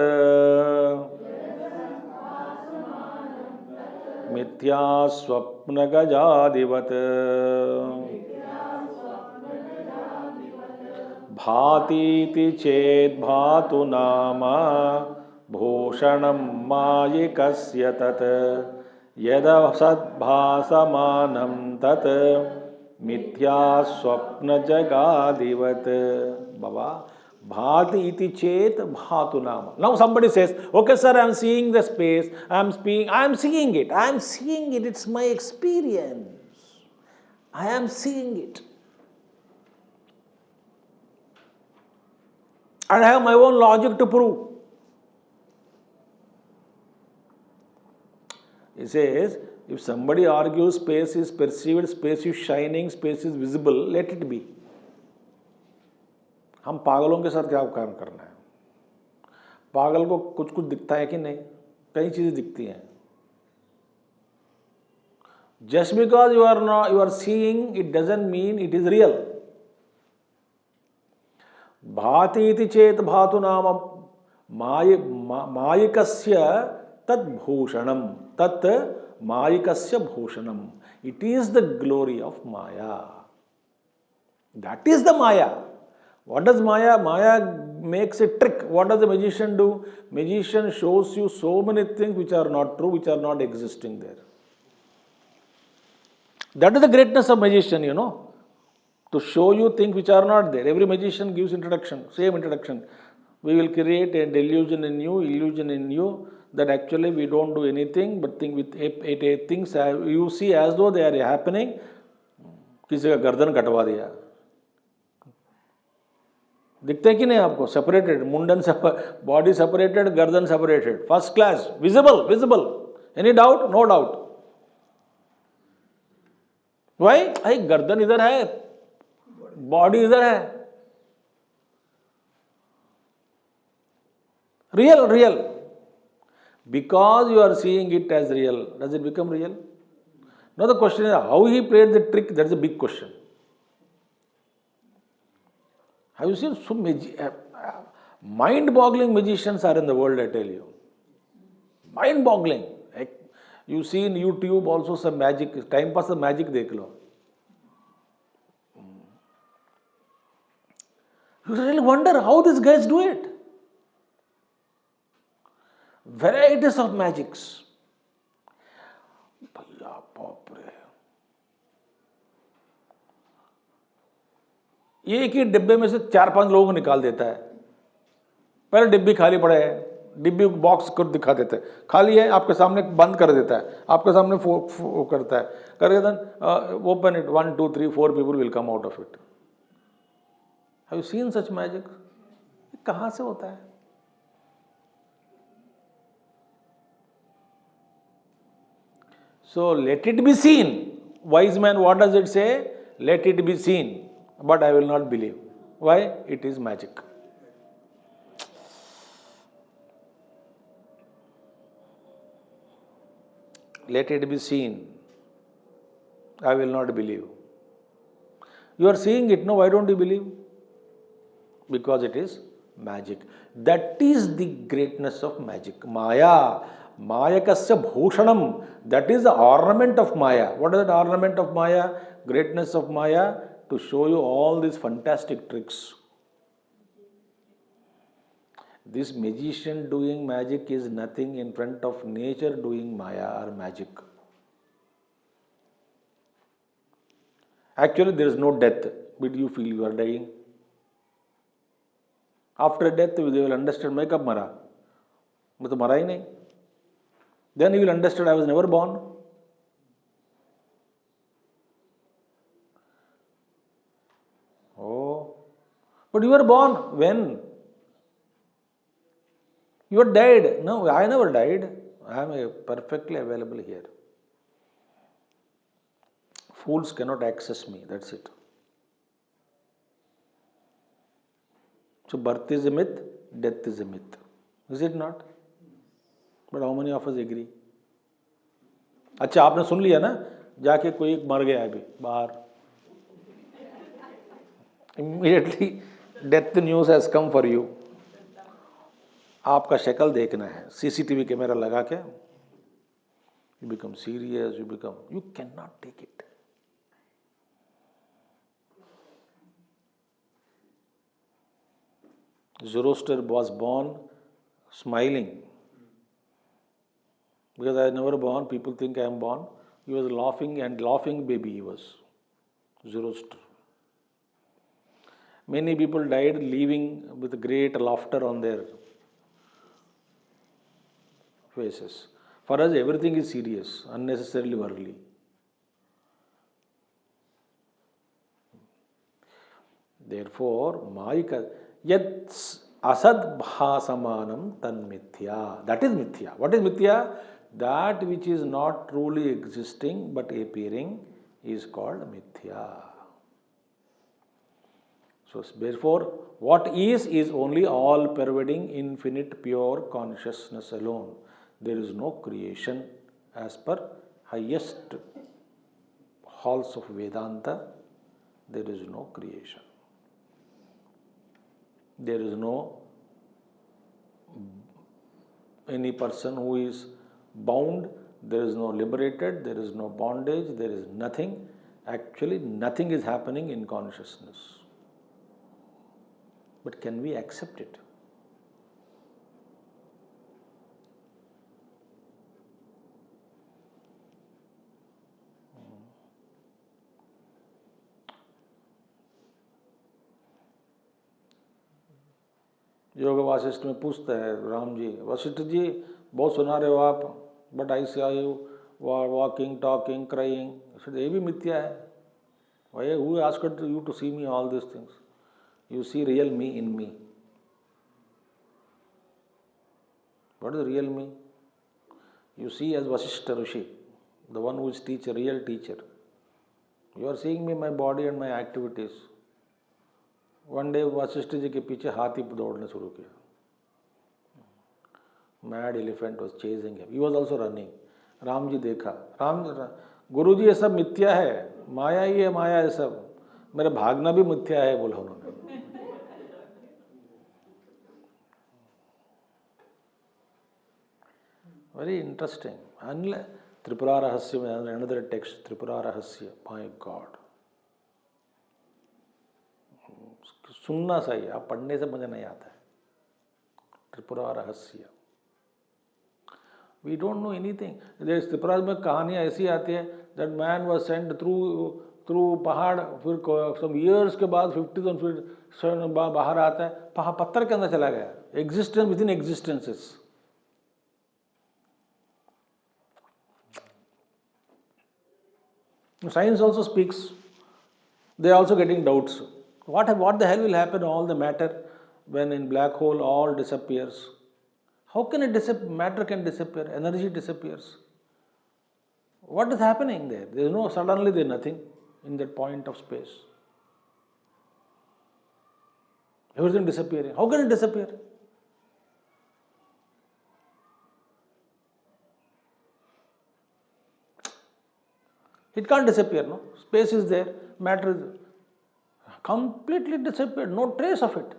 मिथ्या स्वप्नगजादिवत् भातीति चेत् भातु नाम भूषणं मायिकस्य तत् यदसद्भासमानं तत् मिथ्या स्वप्नजगादिवत्. Baba, bhati iti chet bhatu nama. Now somebody says, okay sir, I am seeing the space, I am seeing it, it's my experience. I am seeing it. And I have my own logic to prove. He says, if somebody argues space is perceived, space is shining, space is visible, let it be. हम पागलों के साथ क्या काम करना है? पागल को कुछ कुछ दिखता है कि नहीं? कई चीजें दिखती हैं. Just because you are seeing, it doesn't mean it is real. भाति इति चेत भातु नाम मायिकस्य तत् भूषणम तत् मायिकस्य भूषणम. It is the glory of Maya. That is the Maya. What does Maya? Maya makes a trick. What does the magician do? Magician shows you so many things which are not true, which are not existing there. That is the greatness of magician, to show you things which are not there. Every magician gives introduction, same introduction. We will create a delusion in you, illusion in you, that actually we don't do anything, but things you see as though they are happening. किसी का गर्दन कटवा दिया, दिखते हैं कि नहीं आपको? सेपरेटेड, मुंडन बॉडी सेपरेटेड, गर्दन separated, first class, visible. Any doubt? No doubt. Why? भाई गर्दन इधर है, बॉडी इधर है. Real. Because you are seeing it as real, does it become real? Now the question is how he played the trick. That is a big question. Have you seen so mind-boggling magicians are in the world? I tell you, mind-boggling. You see in YouTube also some magic. Time pass the magic dekh lo. You really wonder how these guys do it. Varieties of magics. एक ही डिब्बे में से 4-5 लोगों को निकाल देता है. पहले डिब्बी खाली पड़े है, डिब्बी बॉक्स को दिखा देता है, खाली है, आपके सामने बंद कर देता है, आपके सामने करता है, करके then open it, 1 2 3 4 people will come out of it. Have you seen such magic? कहाँ से होता है? So let it be seen. Wise man, what does it say? Let it be seen. But I will not believe. Why? It is magic. Let it be seen. I will not believe. You are seeing it, no? Why don't you believe? Because it is magic. That is the greatness of magic. Maya. Mayakasya bhushanam. That is the ornament of Maya. What is that ornament of Maya? Greatness of Maya, to show you all these fantastic tricks. This magician doing magic is nothing in front of nature doing Maya or magic. Actually, there is no death, but you feel you are dying. After death, they will understand, मैं कब मरा? मैं तो मरा ही नहीं. Then you will understand, I was never born. Oh, but you were born when? You were died. No, I never died. I am perfectly available here. Fools cannot access me. That's it. So birth is a myth, death is a myth. Is it not? But how many of us agree? अच्छा आपने सुन लिया ना, जाके कोई मर गया अभी बाहर, immediately death news has come for you. आपका शक्ल देखना है, CCTV कैमरा लगा के, you become serious, you cannot take it. Zoroaster was born smiling. Because I was never born, people think I am born. He was laughing baby he was. Zoroaster. Many people died leaving with great laughter on their faces. For us, everything is serious, unnecessarily worldly. Therefore, yat asad bhasamanam tan mithya. That is mithya. What is mithya? That which is not truly existing but appearing is called mithya. So therefore, what is only all pervading, infinite, pure consciousness alone. There is no creation as per highest halls of Vedanta. There is no creation. There is no any person who is bound, there is no liberated, there is no bondage, there is nothing. Actually, nothing is happening in consciousness. But can we accept it? योग वासिष्ठ में पूछता है राम जी, वशिष्ठ जी बहुत सुना रहे हो आप, but I see you walking, talking, crying, ये भी मिथ्या है. Why who asked you to see me all these things? You see real me in me. What is real me? You see as Vasishta Rishi, the one who is teacher, real teacher. You are seeing me, my body and my activities. One day Vashishtha ji के पीछे हाथी दौड़ने शुरू किया. Mad elephant was chasing him. He was also running. Ram ji देखा, गुरु जी ये सब मिथ्या है, माया ही है, माया है सब, मेरा भागना भी मिथ्या है बोला उन्होंने. Very interesting. Tripura Rahasya, another text, Tripura Rahasya, my God. सुनना चाहिए, आप पढ़ने से मुझे नहीं आता है. त्रिपुरा रहस्य. We don't know anything. There Tripura में कहानियाँ ऐसी आती है that man was sent through पहाड़, फिर some years के बाद 50,000 feet बाहर आता है, पत्थर के अंदर चला गया. Existence within existences. Science also speaks. They are also getting doubts. What the hell will happen to all the matter when in black hole all disappears? How can matter can disappear? Energy disappears. What is happening there? There is no, suddenly there is nothing in that point of space. Everything disappearing. How can it disappear? It can't disappear, no? Space is there, matter is completely disappeared, no trace of it.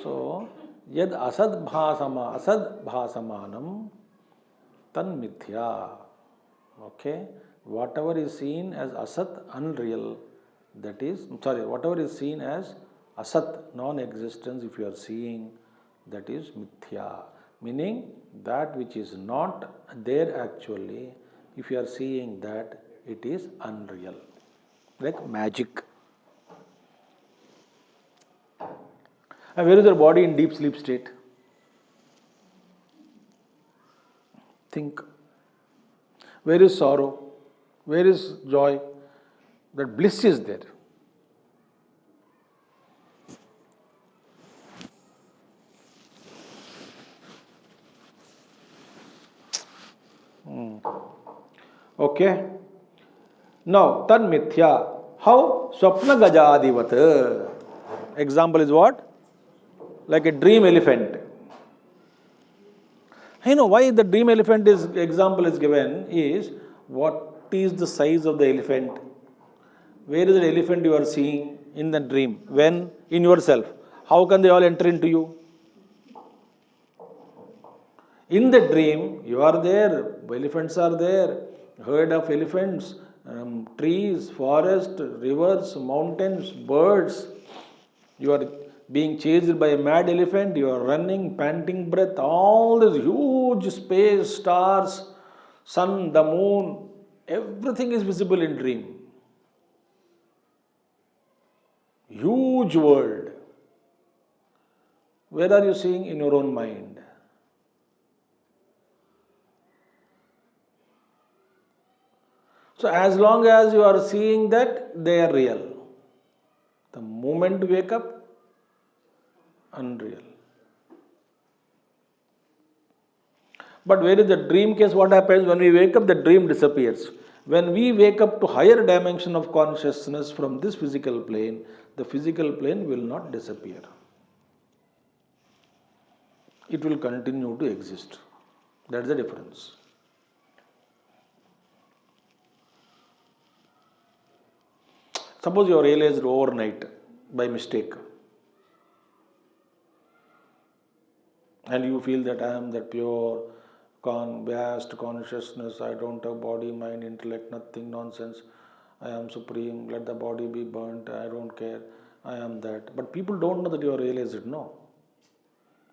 So, yad asad bhasamanam tan mithya. Okay? Whatever is seen as asat, unreal, whatever is seen as asat, non-existence, if you are seeing, that is mithya. Meaning, that which is not there actually, if you are seeing that, it is unreal. Like magic. And where is your body in deep sleep state? Think. Where is sorrow? Where is joy? That bliss is there. Okay. Now, tan mithya. How? Swapna Gajadivat. Example is what? Like a dream elephant. You know why the dream elephant is example is given is what is the size of the elephant? Where is the elephant you are seeing in the dream? When? In yourself. How can they all enter into you? In the dream, you are there, elephants are there, herd of elephants, trees, forest, rivers, mountains, birds. You are being chased by a mad elephant, you are running, panting breath, all this huge space, stars, sun, the moon, everything is visible in dream. Huge world. Where are you seeing? In your own mind? So as long as you are seeing that, they are real. The moment you wake up, unreal. But where is the dream case? What happens when we wake up? The dream disappears. When we wake up to higher dimension of consciousness from this physical plane, the physical plane will not disappear. It will continue to exist. That's the difference. Suppose you are realized overnight by mistake. And you feel that I am that pure, vast consciousness, I don't have body, mind, intellect, nothing, nonsense. I am supreme, let the body be burnt, I don't care, I am that. But people don't know that you are realized, no.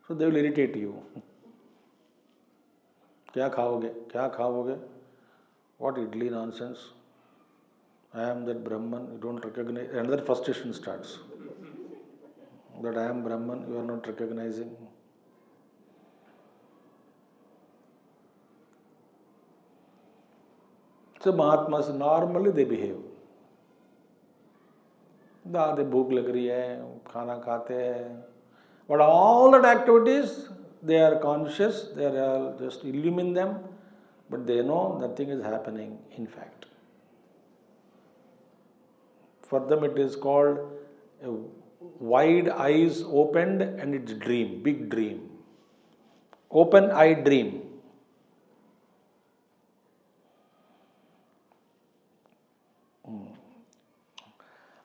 So they will irritate you. Kya khaoge? Kya khaoge? What idli nonsense? I am that Brahman, you don't recognize. Another frustration starts. That I am Brahman, you are not recognizing. So Mahatmas, normally they behave. They bhook lag rahi hai, khana khate hai. But all that activities, they are conscious, they are just illumine them, but they know nothing is happening in fact. For them it is called a wide eyes opened and it's dream, big dream. Open eye dream.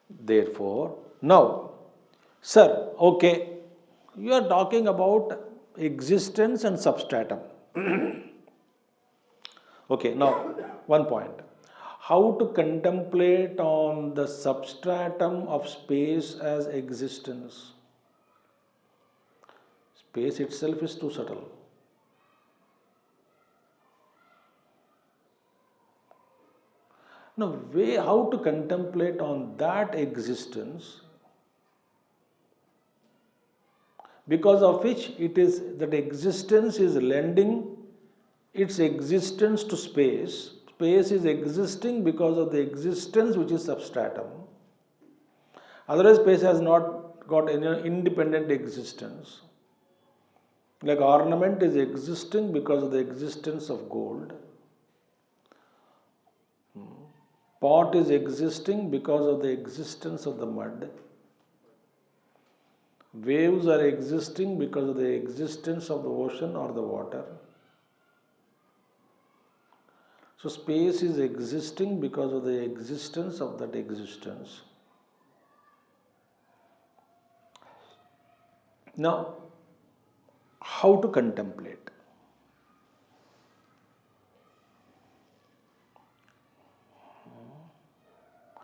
Therefore, now, sir, okay, you are talking about existence and substratum. Okay, now, one point. How to contemplate on the substratum of space as existence? Space itself is too subtle. Now, how to contemplate on that existence, because of which it is that existence is lending its existence to space. Space is existing because of the existence which is substratum. Otherwise, space has not got any independent existence. Like ornament is existing because of the existence of gold. Pot is existing because of the existence of the mud. Waves are existing because of the existence of the ocean or the water. So space is existing because of the existence of that existence. Now, how to contemplate?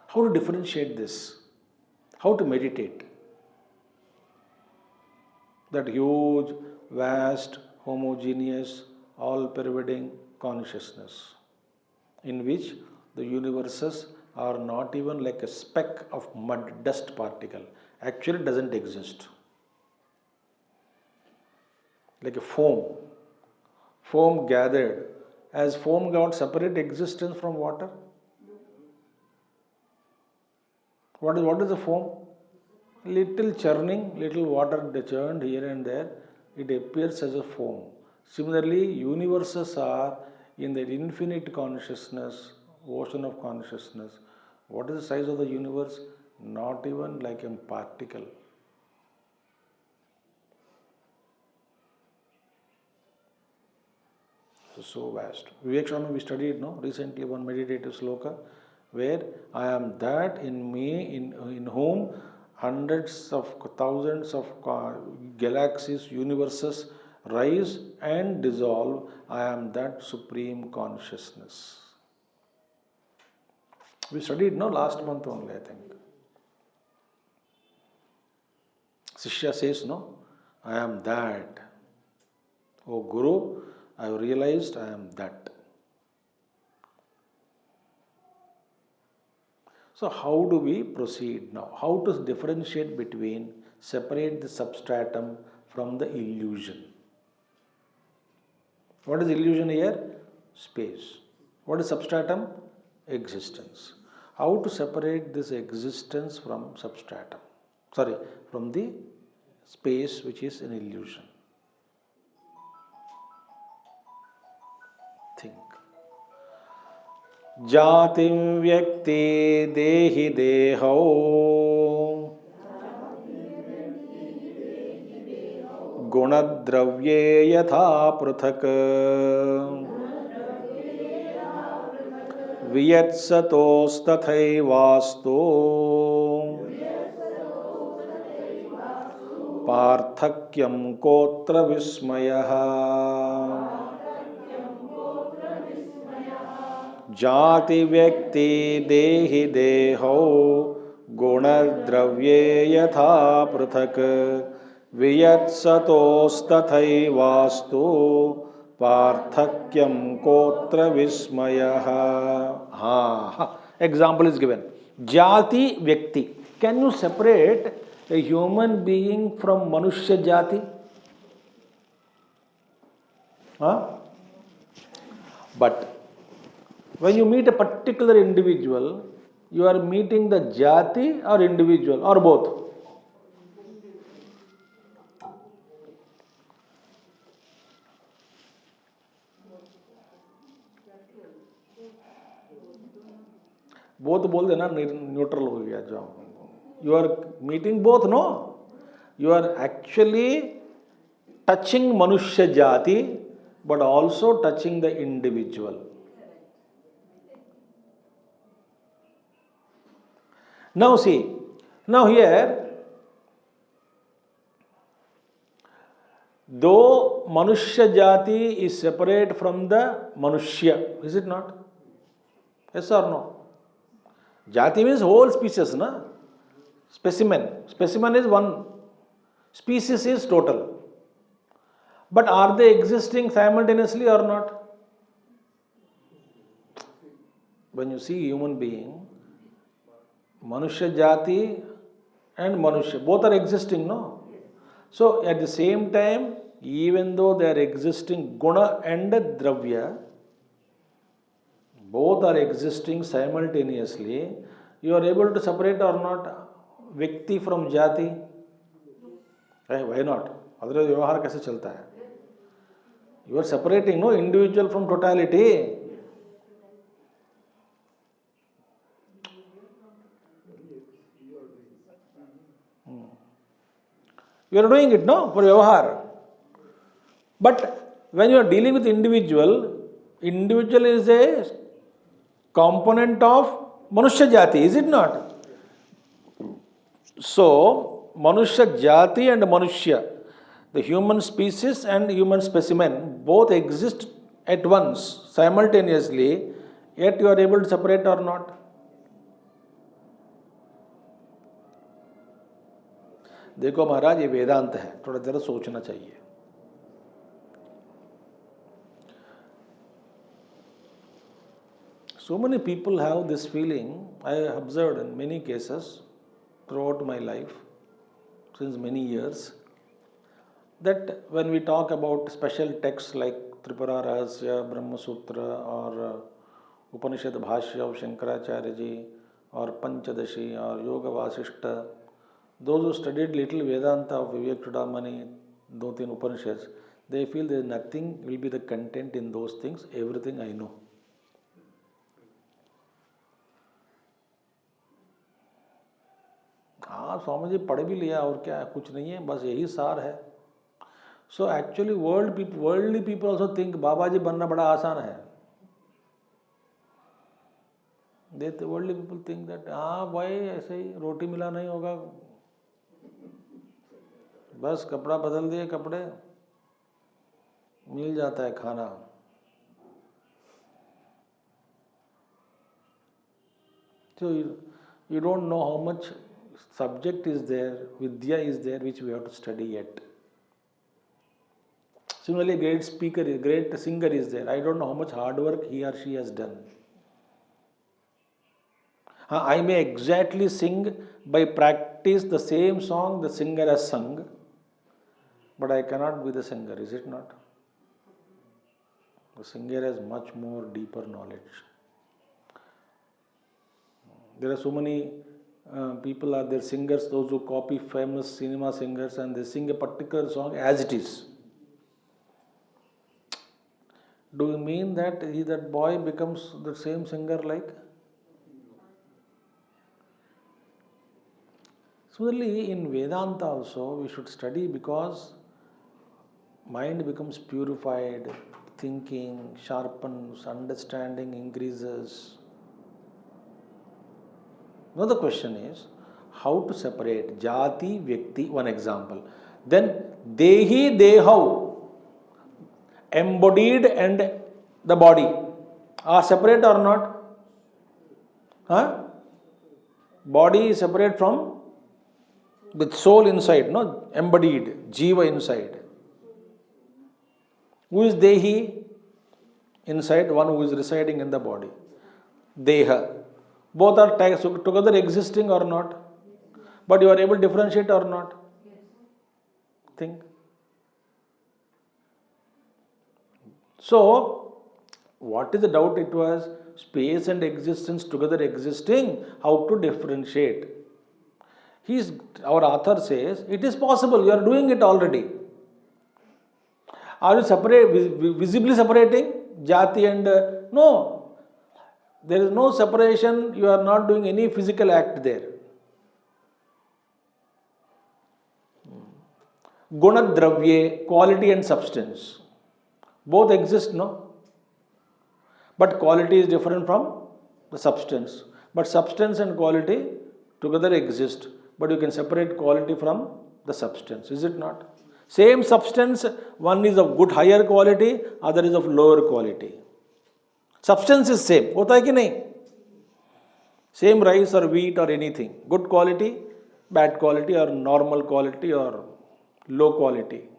How to differentiate this? How to meditate? That huge, vast, homogeneous, all-pervading consciousness in which the universes are not even like a speck of mud, dust particle. Actually, it doesn't exist. Like a foam. Foam gathered. Has foam got separate existence from water? What is the foam? Little churning, little water churned here and there, it appears as a foam. Similarly, universes are in the infinite consciousness, ocean of consciousness, What is the size of the universe? Not even like a particle. So vast. Vivek Swami, we studied recently one meditative sloka where I am that in me, in whom hundreds of thousands of galaxies, universes rise and dissolve. I am that supreme consciousness. We studied last month only, I think. Shishya says, I am that. Oh Guru, I have realized I am that. So how do we proceed now? How to differentiate between, separate the substratum from the illusion? What is illusion here? Space. What is substratum? Existence. How to separate this existence from substratum? From the space which is an illusion. Think. Jatim vyakti dehi deho gunadravye yatha prathak viyatsatos tathaivastu parthakyam kotra vismayah. जाति व्यक्ति देहि देहो गुणद्रव्ये यथा पृथक् वियत्सतोस्तथैवास्तु पार्थक्यं कोत्र विस्मयः. Example is given. Jati Vyakti. Can you separate a human being from Manushya Jati? But when you meet a particular individual, you are meeting the jati or individual or both. Both बोल देना neutral हो गया जो. You are meeting both, no? You are actually touching Manushya Jati, but also touching the individual. Now see, now here, though Manushya Jati is separate from the Manushya, is it not? Yes or no? Jati means whole species, na? Specimen. Specimen is one. Species is total. But are they existing simultaneously or not? When you see human being, Manushya Jati and Manushya, both are existing, no? So at the same time, even though they are existing Guna and Dravya, both are existing simultaneously, you are able to separate or not Vyakti from Jati? Why not? Otherwise, Vyavahar kaise chalta hai? You are separating, no, individual from totality. You are doing it, no, for Vyavahar. But when you are dealing with individual is a component of Manushya Jati, is it not? So, Manushya Jati and Manushya, the human species and human specimen, both exist at once, simultaneously, yet you are able to separate or not? देखो महाराज, ये वेदांत है, थोड़ा जरा सोचना चाहिए. So many people have this feeling, I have observed in many cases throughout my life, since many years, that when we talk about special texts like Tripura Rahasya, Brahma Sutra, or Upanishad Bhashya of Shankaracharya ji, or Pañcadaśi, or Yoga Vasishta, those who studied little Vedanta of Vivek Chudamani, Dotin Upanishads, they feel there is nothing will be the content in those things, everything I know. Swami ji पढ़ भी लिया और क्या, कुछ नहीं है, बस यही सार है. So actually worldly people also think बाबा जी बनना बड़ा आसान है. वर्ल्डली पीपल थिंक दैट हाँ भाई ऐसे ही रोटी मिला नहीं होगा, बस कपड़ा बदल दिए, कपड़े मिल जाता है खाना. So you don't know how much subject is there, vidya is there, which we have to study yet. Similarly, a great speaker, a great singer is there. I don't know how much hard work he or she has done. I may exactly sing by practice the same song the singer has sung, but I cannot be the singer, is it not? The singer has much more deeper knowledge. There are so many people are there, singers, those who copy famous cinema singers and they sing a particular song as it is. Do you mean that that boy becomes the same singer like? Similarly, in Vedanta also we should study because mind becomes purified, thinking sharpens, understanding increases. Now the question is how to separate jati, vyakti, one example. Then dehi, dehau, embodied and the body are separate or not? Huh? Body is separate from with soul inside, no? Embodied, jiva inside. Who is dehi? Inside, one who is residing in the body. Deha. Both are together existing or not? But you are able to differentiate or not? Think. So, what is the doubt? It was space and existence together existing. How to differentiate? Our author says, it is possible, you are doing it already. Are you visibly separating jati and no? There is no separation, you are not doing any physical act there. Guna dravye, quality and substance. Both exist, no? But quality is different from the substance. But substance and quality together exist. But you can separate quality from the substance, is it not? Same substance, one is of good higher quality, other is of lower quality. Substance is same, hota hai ki nahi? Same rice or wheat or anything, good quality, bad quality or normal quality or low quality.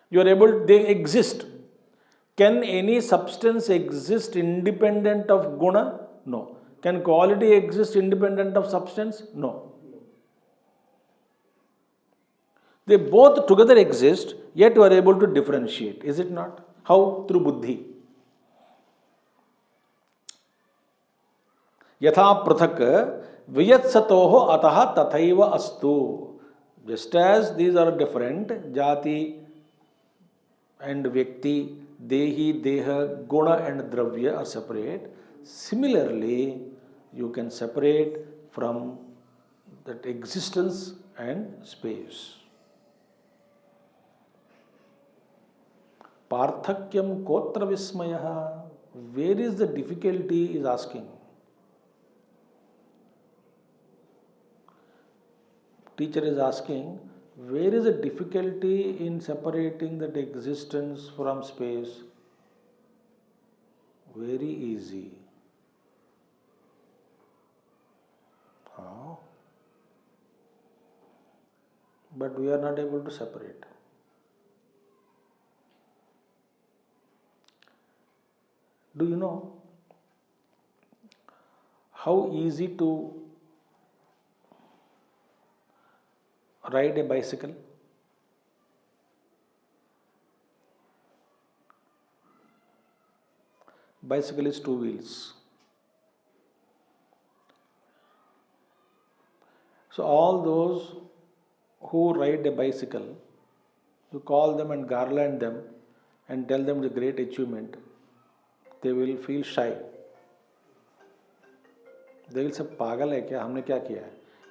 You are able, they exist. Can any substance exist independent of guna? No. Can quality exist independent of substance? No. They both together exist, yet you are able to differentiate, is it not? How? Through buddhi. Yatha prathak viyatsatoho ataha tathaiva astu. Just as these are different, jati and vyakti, dehi, deha, guna and dravya are separate. Similarly, you can separate from that existence and space. Parthakyam kotra vismayaha. Where is the difficulty is asking. Teacher is asking, where is the difficulty in separating that existence from space? Very easy. How? But we are not able to separate. Do you know how easy to ride a bicycle? Bicycle is 2 wheels. So all those who ride a bicycle, you call them and garland them and tell them the great achievement, they will feel shy. They will say, पागल है क्या, हमने क्या किया है?